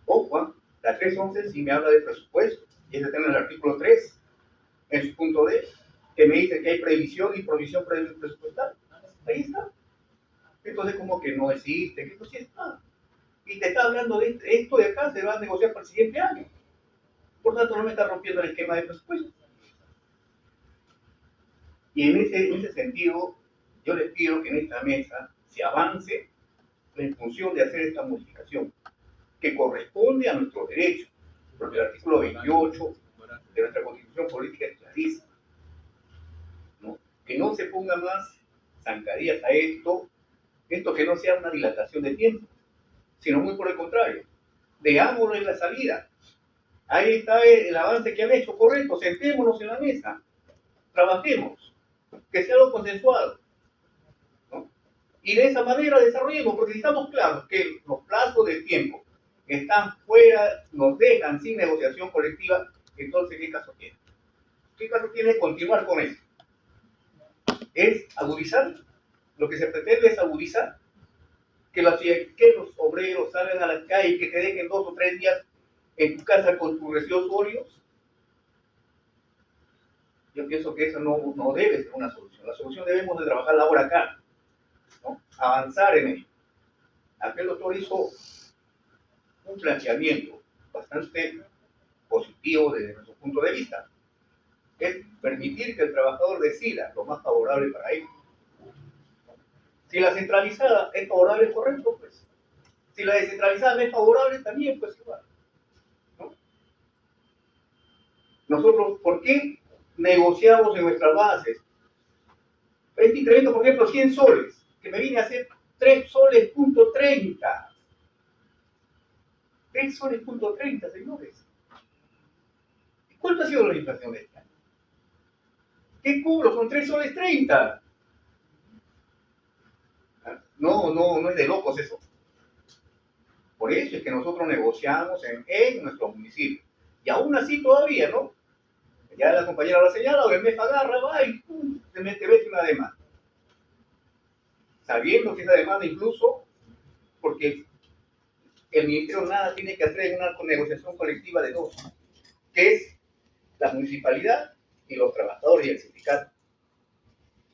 Ojo, la 311 sí me habla de presupuesto, y es de tener el artículo 3, en su punto D, que me dice que hay previsión y provisión presupuestal. Ahí está. Entonces, como que no existe, que esto sí está. Y te está hablando de esto de acá, se va a negociar para el siguiente año. Por tanto, no me está rompiendo el esquema de presupuesto. Y en ese sentido, yo les pido que en esta mesa se avance en función de hacer esta modificación, que corresponde a nuestros derechos, porque el artículo 28 de nuestra Constitución Política es clarísimo, ¿no? Que no se ponga más zancadillas a esto que no sea una dilatación de tiempo, sino muy por el contrario, veámoslo en la salida. Ahí está el avance que han hecho, correcto, sentémonos en la mesa, trabajemos, que sea algo consensuado, ¿no? Y de esa manera desarrollemos, porque si estamos claros que los plazos de tiempo que están fuera nos dejan sin negociación colectiva, entonces ¿qué caso tiene? ¿Qué caso tiene continuar con eso? Es agudizar, lo que se pretende es agudizar, que los obreros salgan a la calle y que te dejen 2 o 3 días en tu casa con tus residuos sólidos. Yo pienso que eso no debe ser una solución. La solución debemos de trabajarla ahora acá, ¿no? Avanzar en ello. Aquel doctor hizo un planteamiento bastante positivo desde nuestro punto de vista. Es permitir que el trabajador decida lo más favorable para él. Si la centralizada es favorable, correcto, pues. Si la descentralizada no es favorable, también, pues igual, ¿no? Nosotros, ¿por qué negociamos en nuestras bases? Este incremento, por ejemplo, 100 soles, que me viene a hacer 3 soles punto 30. 3 soles punto 30, señores. ¿Cuánto ha sido la inflación de este año? ¿Qué cubro con 3 soles 30? No es de locos eso. Por eso es que nosotros negociamos en nuestro municipio. Y aún así todavía, ¿no? Ya la compañera lo ha señalado, el MEF agarra, va y ¡pum!, te mete una demanda. Sabiendo que esa demanda incluso, porque el ministerio nada tiene que hacer en una negociación colectiva de dos, que es la municipalidad y los trabajadores y el sindicato.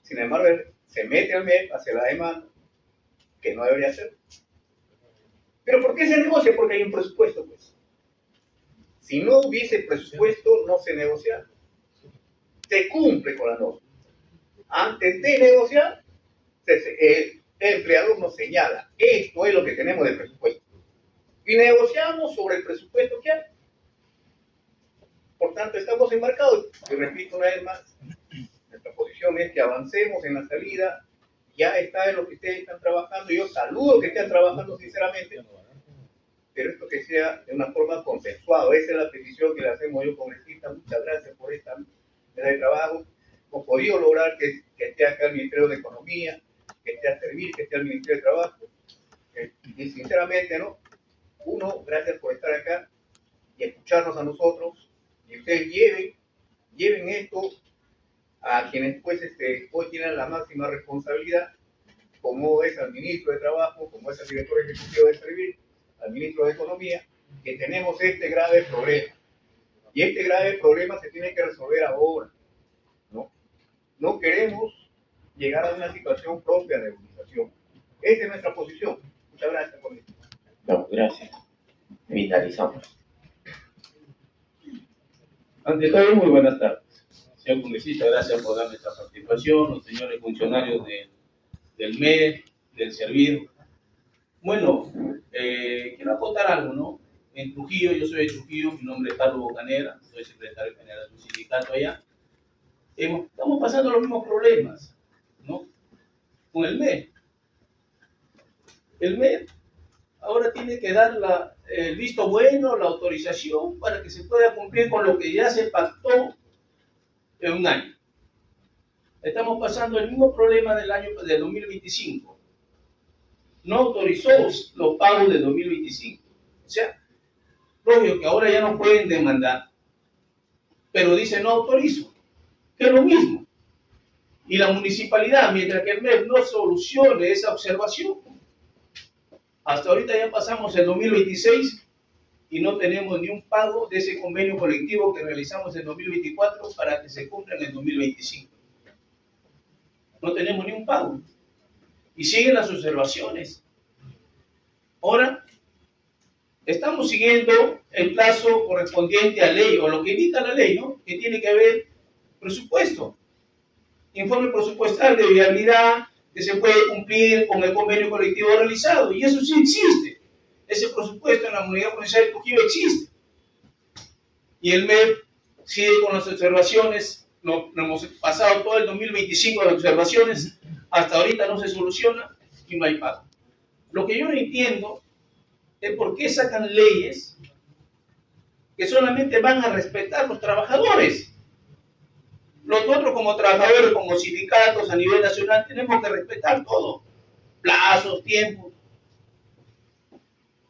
Sin embargo, se mete al MEF, hace la demanda, que no debería hacer. ¿Pero por qué se negocia? Porque hay un presupuesto, pues. Si no hubiese presupuesto, no se negocia. Se cumple con la norma. Antes de negociar, el empleador nos señala, esto es lo que tenemos de presupuesto. Y negociamos sobre el presupuesto que hay. Por tanto, estamos enmarcados. Y repito una vez más, nuestra posición es que avancemos en la salida. Ya está en lo que ustedes están trabajando. Yo saludo que estén trabajando sinceramente, pero esto que sea de una forma consensuada. Esa es la petición que le hacemos yo, congresista. Muchas gracias por esta mesa de trabajo. Hemos podido lograr que esté acá el Ministerio de Economía, que esté a servir, que esté el Ministerio de Trabajo. Y sinceramente, ¿no? Uno, gracias por estar acá y escucharnos a nosotros. Y ustedes lleven esto a quienes pues hoy tienen la máxima responsabilidad, como es al ministro de Trabajo, como es al director ejecutivo de Servir, al ministro de Economía, que tenemos este grave problema. Y este grave problema se tiene que resolver ahora, ¿no? No queremos llegar a una situación propia de organización. Esa es nuestra posición. Muchas gracias por esto. No, gracias. Finalizamos. Ante todo, muy buenas tardes. Señor congresista, gracias por darme esta participación, los señores funcionarios del MED, del Servir. Bueno, quiero acotar algo, ¿no? En Trujillo, yo soy de Trujillo, mi nombre es Carlos Bocanera, soy secretario general de un sindicato allá. Estamos pasando los mismos problemas, ¿no? Con el MED. El MED ahora tiene que dar el visto bueno, la autorización para que se pueda cumplir con lo que ya se pactó en un año. Estamos pasando el mismo problema del 2025. No autorizó los pagos de 2025. O sea, lógico que ahora ya no pueden demandar, pero dice no autorizo, que es lo mismo. Y la municipalidad, mientras que el MEF no solucione esa observación, hasta ahorita ya pasamos el 2026 y no tenemos ni un pago de ese convenio colectivo que realizamos en 2024 para que se cumpla en el 2025. No tenemos ni un pago. Y siguen las observaciones. Ahora, estamos siguiendo el plazo correspondiente a ley, o lo que indica la ley, ¿no? Que tiene que haber presupuesto. Informe presupuestal de viabilidad que se puede cumplir con el convenio colectivo realizado. Y eso sí existe. Ese presupuesto en la unidad provincial de Trujillo existe. Y el MEF sigue con las observaciones. Lo hemos pasado todo el 2025 de las observaciones. Hasta ahorita no se soluciona y no hay pago. Lo que yo no entiendo es por qué sacan leyes que solamente van a respetar a los trabajadores. Nosotros como trabajadores, como sindicatos a nivel nacional, tenemos que respetar todo. plazos, tiempos.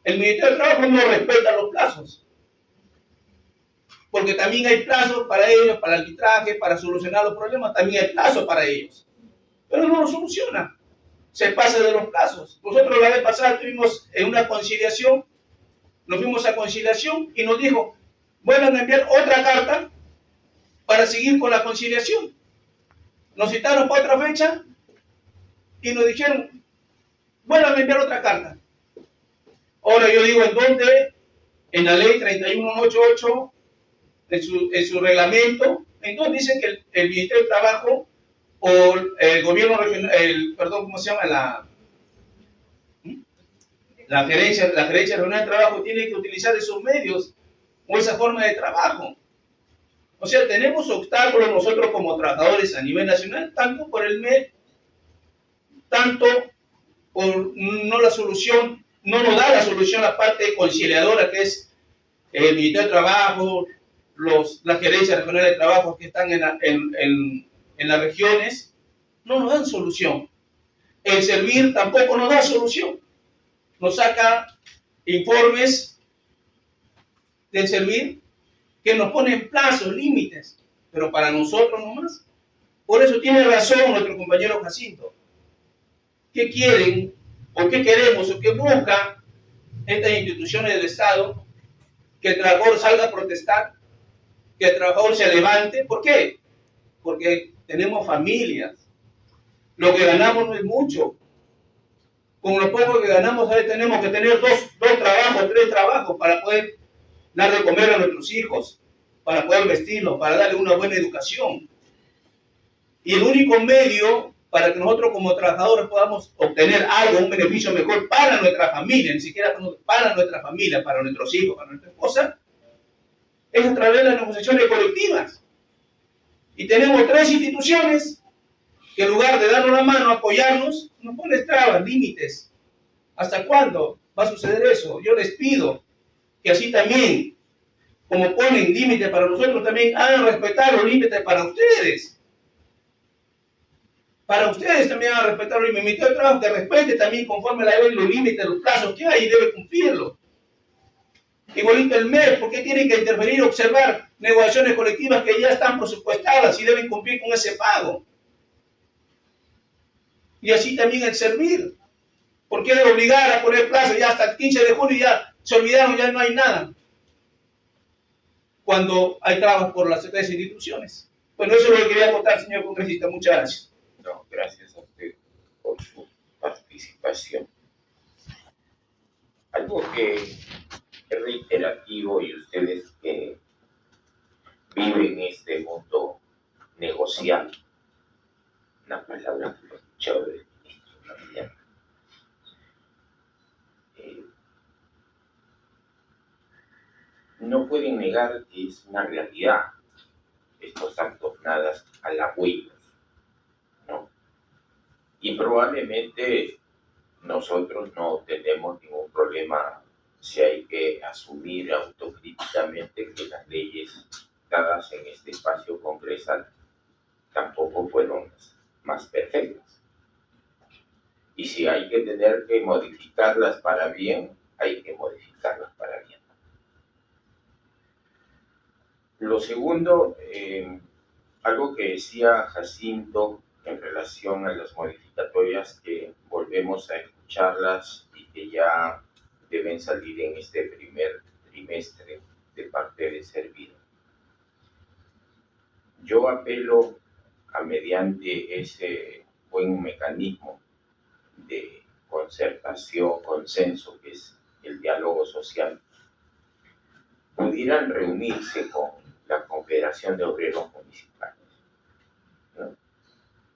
El Ministerio de Trabajo no respeta los plazos, porque también hay plazos para ellos, para el arbitraje, para solucionar los problemas, también hay plazos para ellos, pero no lo soluciona, se pasa de los plazos. Nosotros la vez pasada estuvimos en una conciliación, nos fuimos a conciliación y nos dijo, vuelvan a enviar otra carta para seguir con la conciliación. Nos citaron para otra fecha y nos dijeron, vuelvan a enviar otra carta. Ahora yo digo, ¿en dónde? En la ley 3188, en su reglamento, en donde dice que el Ministerio de Trabajo o el gobierno regional, ¿cómo se llama? La gerencia regional de trabajo tiene que utilizar esos medios o esa forma de trabajo. O sea, tenemos obstáculos nosotros como trabajadores a nivel nacional, tanto por el MED, tanto por no la solución, no nos da la solución la parte conciliadora que es el Ministerio de Trabajo, las gerencias regionales de trabajo que están en las regiones, no nos dan solución. El Servir tampoco nos da solución. Nos saca informes del Servir que nos ponen plazos, límites, pero para nosotros nomás. Por eso tiene razón nuestro compañero Jacinto. ¿Qué quieren o qué queremos o qué buscan estas instituciones del Estado? Que el trabajador salga a protestar, que el trabajador se levante. ¿Por qué? Porque tenemos familias. Lo que ganamos no es mucho. Con lo poco que ganamos, a veces tenemos que tener dos trabajos, 3 trabajos para poder dar de comer a nuestros hijos, para poder vestirlos, para darle una buena educación. Y el único medio para que nosotros como trabajadores podamos obtener algo, un beneficio mejor para nuestra familia, ni siquiera para nuestra familia, para nuestros hijos, para nuestra esposa, es a través de las negociaciones colectivas. Y tenemos 3 instituciones que en lugar de darnos la mano, apoyarnos, nos ponen trabas, límites. ¿Hasta cuándo va a suceder eso? Yo les pido que así también, como ponen límites para nosotros, también hagan respetar los límites para ustedes. Para ustedes también hagan respetar los límites. El Ministerio de Trabajo que respete también conforme a la ley los límites, los plazos que hay y debe cumplirlos. Igualito el MES, ¿por qué tienen que intervenir y observar negociaciones colectivas que ya están presupuestadas y deben cumplir con ese pago? Y así también el Servir. ¿Por qué debe obligar a poner plazo ya hasta el 15 de junio y ya se olvidaron, ya no hay nada? Cuando hay trabas por las 3 instituciones. Bueno, eso es lo que quería contar, señor congresista. Muchas gracias. No, gracias a usted por su participación. Algo que es reiterativo y ustedes que viven este mundo negociando, una palabra que lo he escuchado del ministro familiar. No pueden negar que es una realidad estos actos nada halagüeños, ¿no? Y probablemente nosotros no tenemos ningún problema si hay que asumir autocríticamente que las leyes dadas en este espacio congresal tampoco fueron más perfectas. Y si hay que tener que modificarlas para bien, hay que modificarlas para bien. Lo segundo, algo que decía Jacinto en relación a las modificatorias que volvemos a escucharlas y que ya deben salir en este primer trimestre de parte de Servir. Yo apelo a mediante ese buen mecanismo de concertación, consenso, que es el diálogo social, pudieran reunirse con la Confederación de Obreros Municipales, ¿no?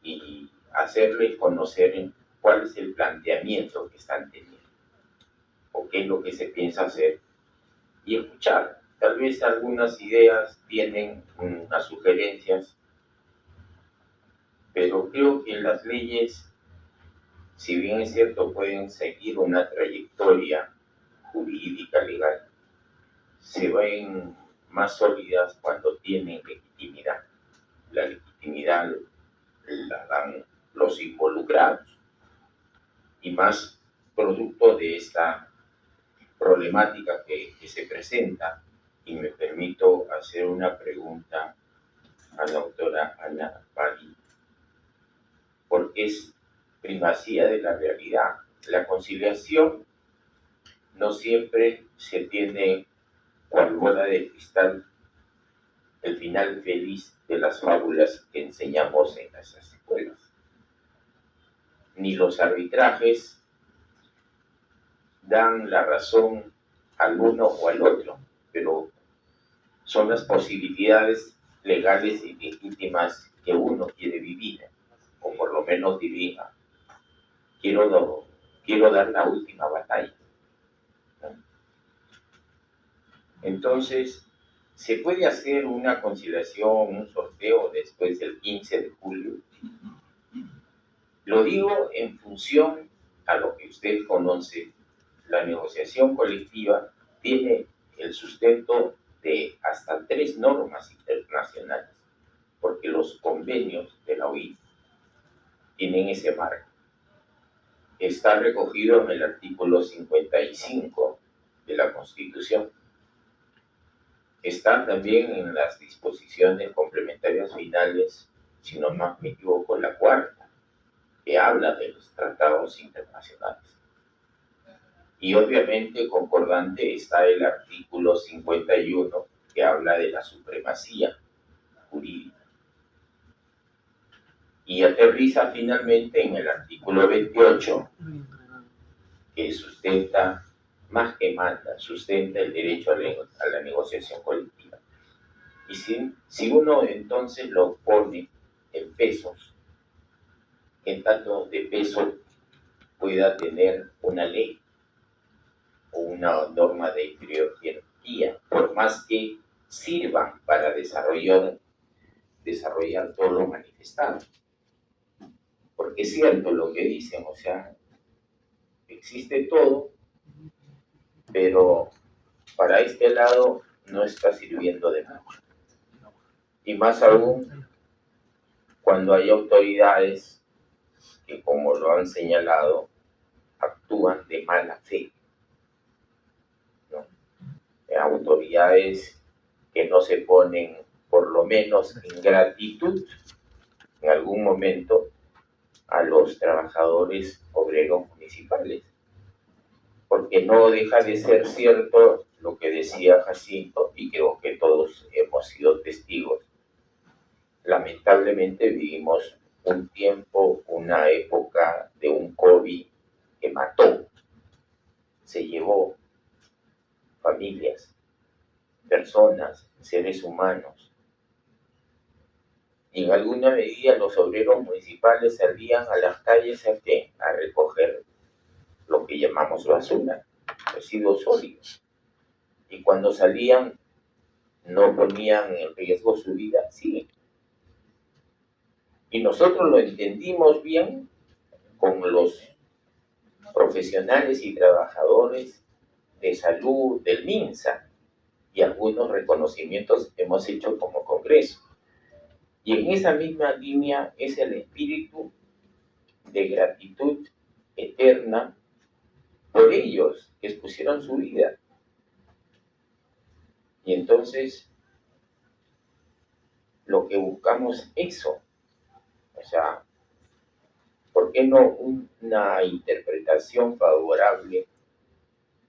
Y hacerles conocer cuál es el planteamiento que están teniendo o qué es lo que se piensa hacer y escuchar. Tal vez algunas ideas tienen unas sugerencias, pero creo que las leyes, si bien es cierto, pueden seguir una trayectoria jurídica, legal, se ven más sólidas cuando tienen legitimidad. La legitimidad la dan los involucrados. y más producto de esta problemática que se presenta. Y me permito hacer una pregunta a la doctora Ana Pari, porque es primacía de la realidad. La conciliación no siempre se tiene cual bola de cristal el final feliz de las fábulas que enseñamos en las escuelas. Ni los arbitrajes dan la razón al uno o al otro, pero son las posibilidades legales y legítimas que uno quiere vivir, o por lo menos diría, quiero dar la última batalla. Entonces, ¿se puede hacer una conciliación, un sorteo después del 15 de julio? Lo digo en función a lo que usted conoce. La negociación colectiva tiene el sustento de hasta 3 normas internacionales, porque los convenios de la OIT tienen ese marco. Está recogido en el artículo 55 de la Constitución. Está también en las disposiciones complementarias finales, si no me equivoco, la cuarta, que habla de los tratados internacionales. Y obviamente concordante está el artículo 51, que habla de la supremacía jurídica. Y aterriza finalmente en el artículo 28, que sustenta, más que manda, sustenta el derecho a la negociación colectiva. Y si uno entonces lo pone en pesos, ¿qué tanto de peso pueda tener una ley o una norma de jerarquía, por más que sirvan para desarrollar todo lo manifestado? Porque es cierto lo que dicen, o sea, existe todo, pero para este lado no está sirviendo de nada. Y más aún cuando hay autoridades que, como lo han señalado, actúan de mala fe, ¿no? Autoridades que no se ponen, por lo menos en gratitud, en algún momento, a los trabajadores obreros municipales. Porque no deja de ser cierto lo que decía Jacinto, y creo que todos hemos sido testigos. Lamentablemente vivimos un tiempo, una época de un COVID que mató, se llevó familias, personas, seres humanos. Y en alguna medida los obreros municipales salían a las calles a recoger lo que llamamos basura, residuos sólidos. Y cuando salían no ponían en riesgo su vida, sí. Y nosotros lo entendimos bien con los profesionales y trabajadores de salud del MINSA, y algunos reconocimientos que hemos hecho como Congreso. Y en esa misma línea es el espíritu de gratitud eterna por ellos que expusieron su vida. Y entonces lo que buscamos eso, o sea, ¿por qué no una interpretación favorable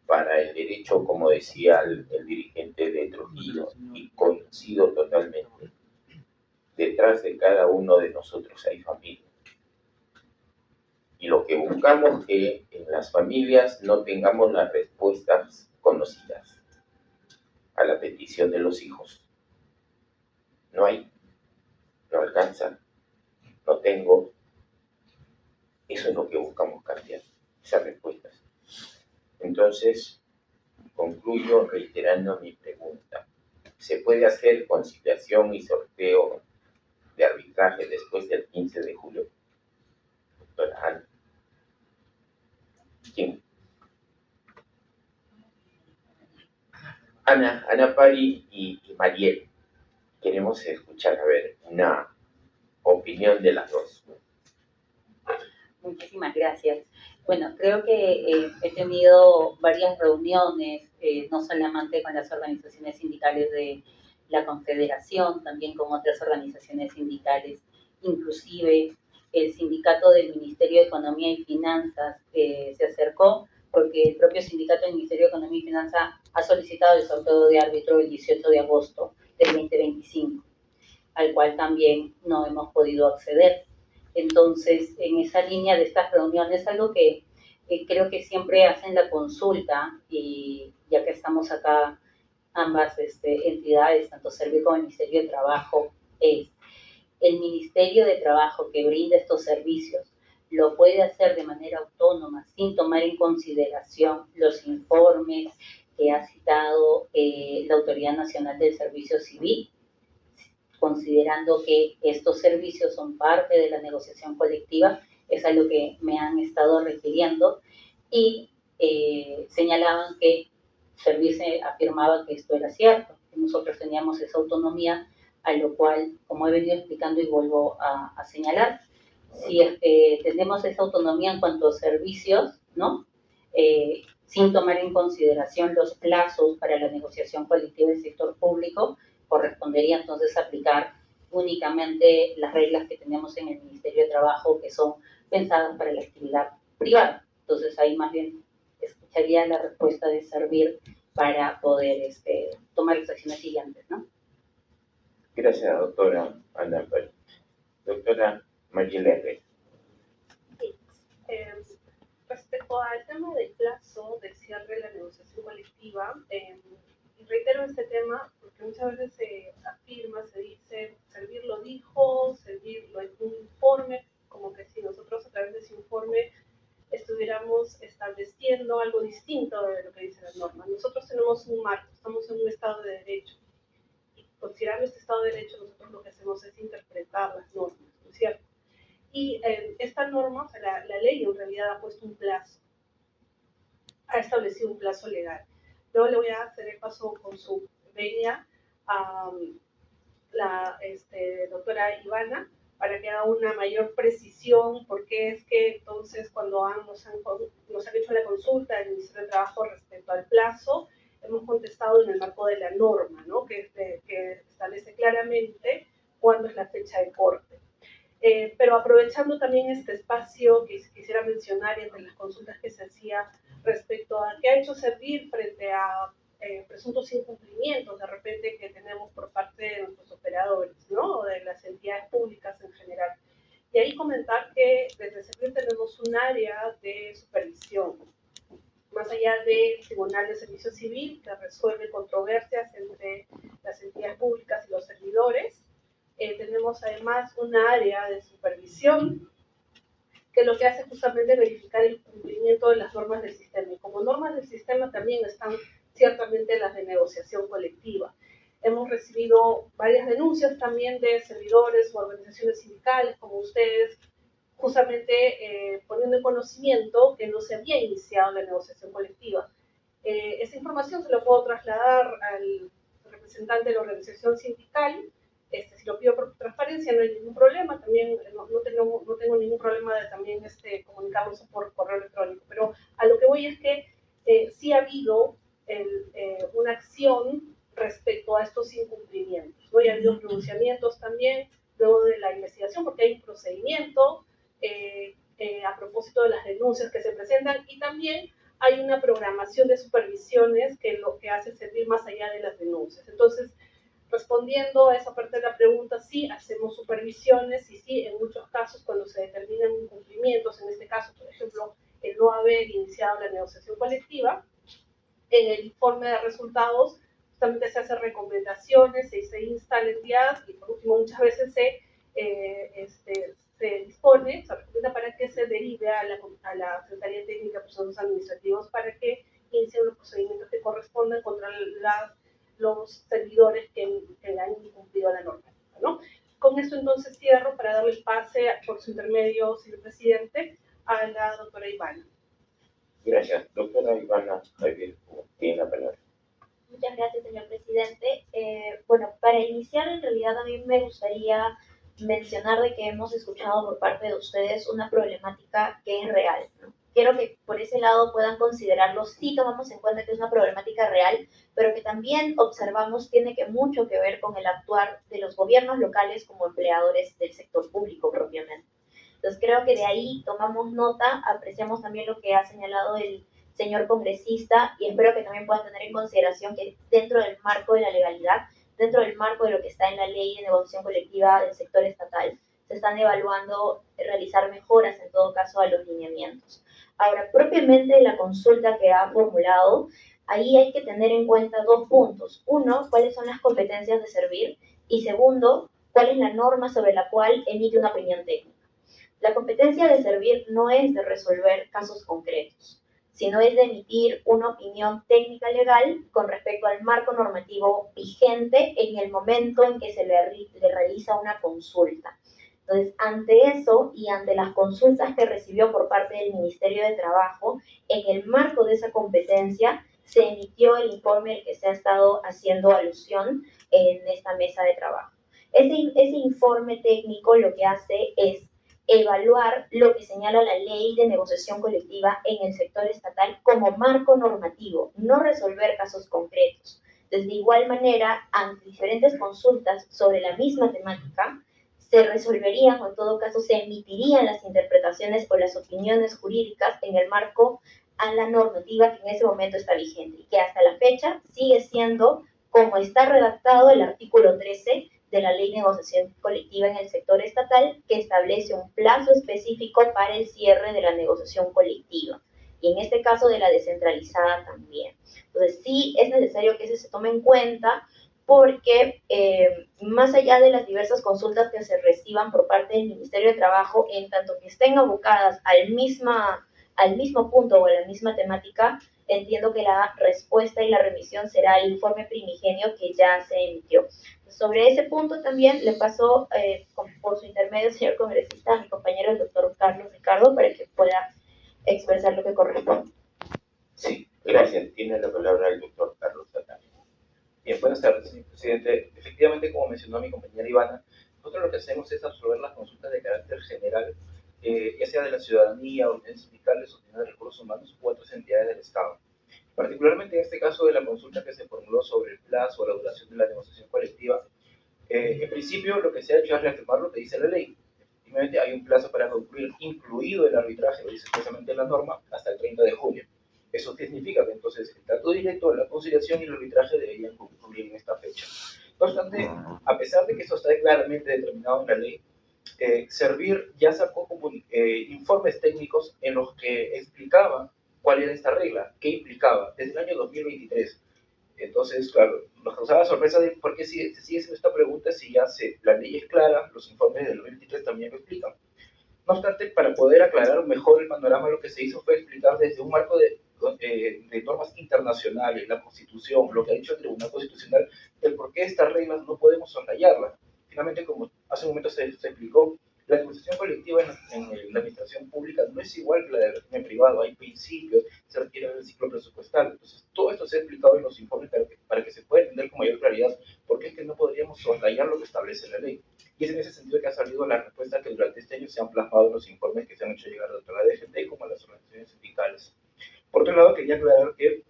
para el derecho, como decía el dirigente de Trujillo, y coincido totalmente? Detrás de cada uno de nosotros hay familia. Y lo que buscamos es que en las familias no tengamos las respuestas conocidas a la petición de los hijos. No hay, no alcanza, no tengo. Eso es lo que buscamos cambiar, esas respuestas. Entonces, concluyo reiterando mi pregunta. ¿Se puede hacer conciliación y sorteo de arbitraje después del 15 de julio? Doctora Ana. ¿Quién? Ana Pari y Mariel. Queremos escuchar, a ver, una opinión de las dos. Muchísimas gracias. Bueno, creo que he tenido varias reuniones, no solamente con las organizaciones sindicales de la Confederación, también con otras organizaciones sindicales, inclusive el sindicato del Ministerio de Economía y Finanzas se acercó porque el propio sindicato del Ministerio de Economía y Finanzas ha solicitado el sorteo de árbitro el 18 de agosto del 2025, al cual también no hemos podido acceder. Entonces, en esa línea de estas reuniones, algo que creo que siempre hacen la consulta, y ya que estamos acá ambas entidades, tanto Servir como el Ministerio de Trabajo, es el Ministerio de Trabajo que brinda estos servicios lo puede hacer de manera autónoma, sin tomar en consideración los informes que ha citado la Autoridad Nacional del Servicio Civil, considerando que estos servicios son parte de la negociación colectiva, es algo que me han estado refiriendo, y señalaban que Service afirmaba que esto era cierto, que nosotros teníamos esa autonomía, a lo cual, como he venido explicando y vuelvo a señalar, si es que tenemos esa autonomía en cuanto a servicios, ¿no? Sin tomar en consideración los plazos para la negociación colectiva del sector público, correspondería entonces aplicar únicamente las reglas que tenemos en el Ministerio de Trabajo, que son pensadas para la actividad privada. Entonces ahí más bien escucharía la respuesta de Servir para poder tomar las acciones siguientes, ¿no? Gracias, doctora Ana Pari. Doctora Mariela Herrera. Sí. Respecto al tema del plazo del cierre de la negociación colectiva, y reitero este tema porque muchas veces se afirma, se dice, Servir lo dijo, Servir lo hizo un informe, como que si nosotros a través de ese informe estuviéramos estableciendo algo distinto de lo que dice la norma. Nosotros tenemos un marco, estamos en un Estado de Derecho. Y considerando este Estado de Derecho, nosotros lo que hacemos es interpretar las normas, ¿no es cierto? Y esta norma, o sea, la ley en realidad ha puesto un plazo, ha establecido un plazo legal. Luego le voy a hacer el paso con su venia a la doctora Ivana para que haga una mayor precisión, porque es que entonces cuando nos han hecho la consulta del Ministerio de Trabajo respecto al plazo, hemos contestado en el marco de la norma, ¿no? que establece claramente cuándo es la fecha de corte. Pero aprovechando también este espacio que quisiera mencionar entre las consultas que se hacía respecto a qué ha hecho Servir frente a presuntos incumplimientos de repente que tenemos por parte de nuestros operadores, ¿no? O de las entidades públicas en general. Y ahí comentar que desde Servir tenemos un área de supervisión, más allá del Tribunal de Servicio Civil, que resuelve controversias entre las entidades públicas y los servidores. Tenemos además una área de supervisión que lo que hace justamente es verificar el cumplimiento de las normas del sistema. Y como normas del sistema también están ciertamente las de negociación colectiva. Hemos recibido varias denuncias también de servidores o organizaciones sindicales como ustedes, justamente poniendo en conocimiento que no se había iniciado la negociación colectiva. Esa información se la puedo trasladar al representante de la organización sindical. Si lo pido por transparencia no hay ningún problema, también no tengo ningún problema de también comunicarnos por correo electrónico, pero a lo que voy es que sí ha habido una acción respecto a estos incumplimientos, ¿no? Y ha habido pronunciamientos también luego de la investigación, porque hay un procedimiento a propósito de las denuncias que se presentan, y también hay una programación de supervisiones que lo que hace Servir más allá de las denuncias. Entonces, respondiendo a esa parte de la pregunta, sí, hacemos supervisiones y sí, en muchos casos cuando se determinan incumplimientos, en este caso, por ejemplo, el no haber iniciado la negociación colectiva, en el informe de resultados justamente se hacen recomendaciones, se insta la entidad y por último muchas veces se dispone, se recomienda para que se derive a la Secretaría Técnica de Procesos Administrativos para que inicien los procedimientos que correspondan contra los servidores que han incumplido la normativa, ¿no? Con esto entonces cierro para darle el pase por su intermedio, señor presidente, a la doctora Ivana. Gracias. Doctora Ivana Javier, tiene la palabra. Muchas gracias, señor presidente. Bueno, para iniciar, en realidad a mí me gustaría mencionar de que hemos escuchado por parte de ustedes una problemática que es real, ¿no? Quiero que por ese lado puedan considerarlo, sí tomamos en cuenta que es una problemática real, pero que también observamos tiene mucho que ver con el actuar de los gobiernos locales como empleadores del sector público propiamente. Entonces creo que de ahí tomamos nota, apreciamos también lo que ha señalado el señor congresista y espero que también puedan tener en consideración que dentro del marco de la legalidad, dentro del marco de lo que está en la ley de negociación colectiva del sector estatal, se están evaluando realizar mejoras en todo caso a los lineamientos. Ahora, propiamente la consulta que ha formulado, ahí hay que tener en cuenta dos puntos. Uno, cuáles son las competencias de servir y segundo, cuál es la norma sobre la cual emite una opinión técnica. La competencia de servir no es de resolver casos concretos, sino es de emitir una opinión técnica legal con respecto al marco normativo vigente en el momento en que se le realiza una consulta. Entonces, ante eso y ante las consultas que recibió por parte del Ministerio de Trabajo, en el marco de esa competencia se emitió el informe al que se ha estado haciendo alusión en esta mesa de trabajo. Ese informe técnico lo que hace es evaluar lo que señala la ley de negociación colectiva en el sector estatal como marco normativo, no resolver casos concretos. Entonces, de igual manera, ante diferentes consultas sobre la misma temática, se resolverían o en todo caso se emitirían las interpretaciones o las opiniones jurídicas en el marco a la normativa que en ese momento está vigente y que hasta la fecha sigue siendo como está redactado el artículo 13 de la Ley de Negociación Colectiva en el sector estatal, que establece un plazo específico para el cierre de la negociación colectiva, y en este caso de la descentralizada también. Entonces sí es necesario que eso se tome en cuenta, porque más allá de las diversas consultas que se reciban por parte del Ministerio de Trabajo, en tanto que estén abocadas al mismo punto o a la misma temática, entiendo que la respuesta y la remisión será el informe primigenio que ya se emitió. Sobre ese punto también le paso por su intermedio, señor congresista, a mi compañero el doctor Carlos Ricardo para que pueda expresar lo que corresponde. Sí, gracias. Tiene la palabra el doctor Carlos Satán. Bien, buenas tardes, señor presidente. Efectivamente, como mencionó mi compañera Ivana, nosotros lo que hacemos es absorber las consultas de carácter general, ya sea de la ciudadanía, organizaciones sindicales, sociedades de recursos humanos u otras entidades del Estado. Particularmente en este caso de la consulta que se formuló sobre el plazo o la duración de la negociación colectiva, en principio lo que se ha hecho es reafirmar lo que dice la ley. Efectivamente hay un plazo para concluir, incluido el arbitraje, lo dice expresamente la norma, hasta el 30 de junio. Eso significa que entonces el trato directo, la conciliación y el arbitraje deberían concluir en esta fecha. No obstante, a pesar de que eso está claramente determinado en la ley, Servir ya sacó informes técnicos en los que explicaba cuál era esta regla, qué implicaba, desde el año 2023. Entonces, claro, nos causaba sorpresa de por qué se sigue haciendo esta pregunta si ya la ley es clara, los informes del 2023 también lo explican. No obstante, para poder aclarar mejor el panorama, lo que se hizo fue explicar desde un marco de normas internacionales, la Constitución, lo que ha dicho el Tribunal Constitucional, el por qué estas reglas no podemos soslayarlas. Finalmente, como hace un momento se explicó, la negociación colectiva en la administración pública no es igual que la del régimen privado. Hay principios, se requiere del ciclo presupuestal. Entonces, todo esto se ha explicado en los informes para que se pueda entender con mayor claridad por qué es que no podríamos soslayar lo que establece la ley. Y es en ese sentido que ha salido la respuesta que durante este año se han plasmado en los informes que se han hecho llegar tanto a la DGT como a las organizaciones sindicales. Por otro lado, quería aclarar que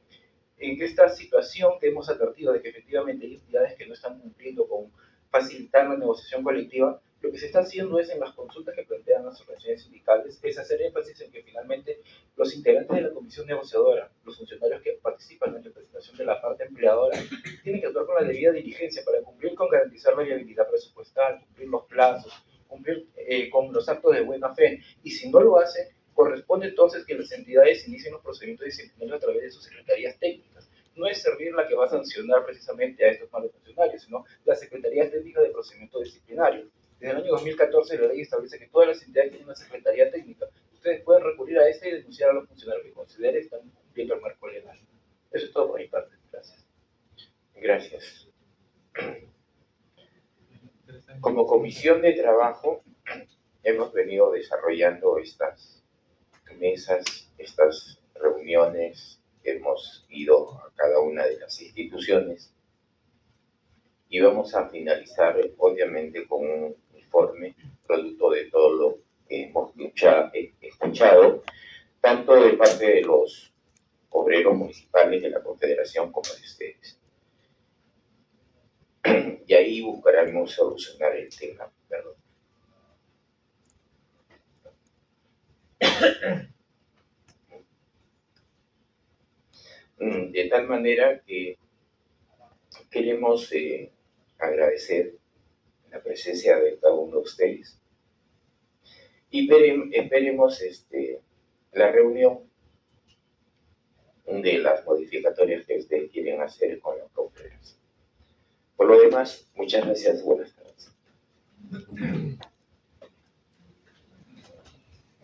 en esta situación que hemos advertido de que efectivamente hay entidades que no están cumpliendo con facilitar la negociación colectiva, lo que se está haciendo es en las consultas que plantean las organizaciones sindicales, es hacer énfasis en que finalmente los integrantes de la comisión negociadora, los funcionarios que participan en representación de la parte empleadora, tienen que actuar con la debida diligencia para cumplir con garantizar la viabilidad presupuestal, cumplir los plazos, cumplir con los actos de buena fe, y si no lo hace, corresponde entonces que las entidades inicien los procedimientos disciplinarios a través de sus secretarías técnicas. No es Servir la que va a sancionar precisamente a estos malos funcionarios, sino la Secretaría Técnica de Procedimiento Disciplinario. Desde el año 2014 la ley establece que todas las entidades tienen una Secretaría Técnica. Ustedes pueden recurrir a esta y denunciar a los funcionarios que consideren están cumpliendo el marco legal. Eso es todo por mi parte. Gracias. Gracias. Como comisión de trabajo hemos venido desarrollando estas mesas, estas reuniones, hemos ido a cada una de las instituciones y vamos a finalizar obviamente con un informe, producto de todo lo que hemos escuchado, tanto de parte de los obreros municipales de la Confederación como de ustedes. Y ahí buscaremos solucionar el tema, perdón. De tal manera que queremos agradecer la presencia de cada uno de ustedes y esperemos la reunión de las modificatorias que ustedes quieren hacer con la Confederación. Por lo demás, muchas gracias, buenas tardes.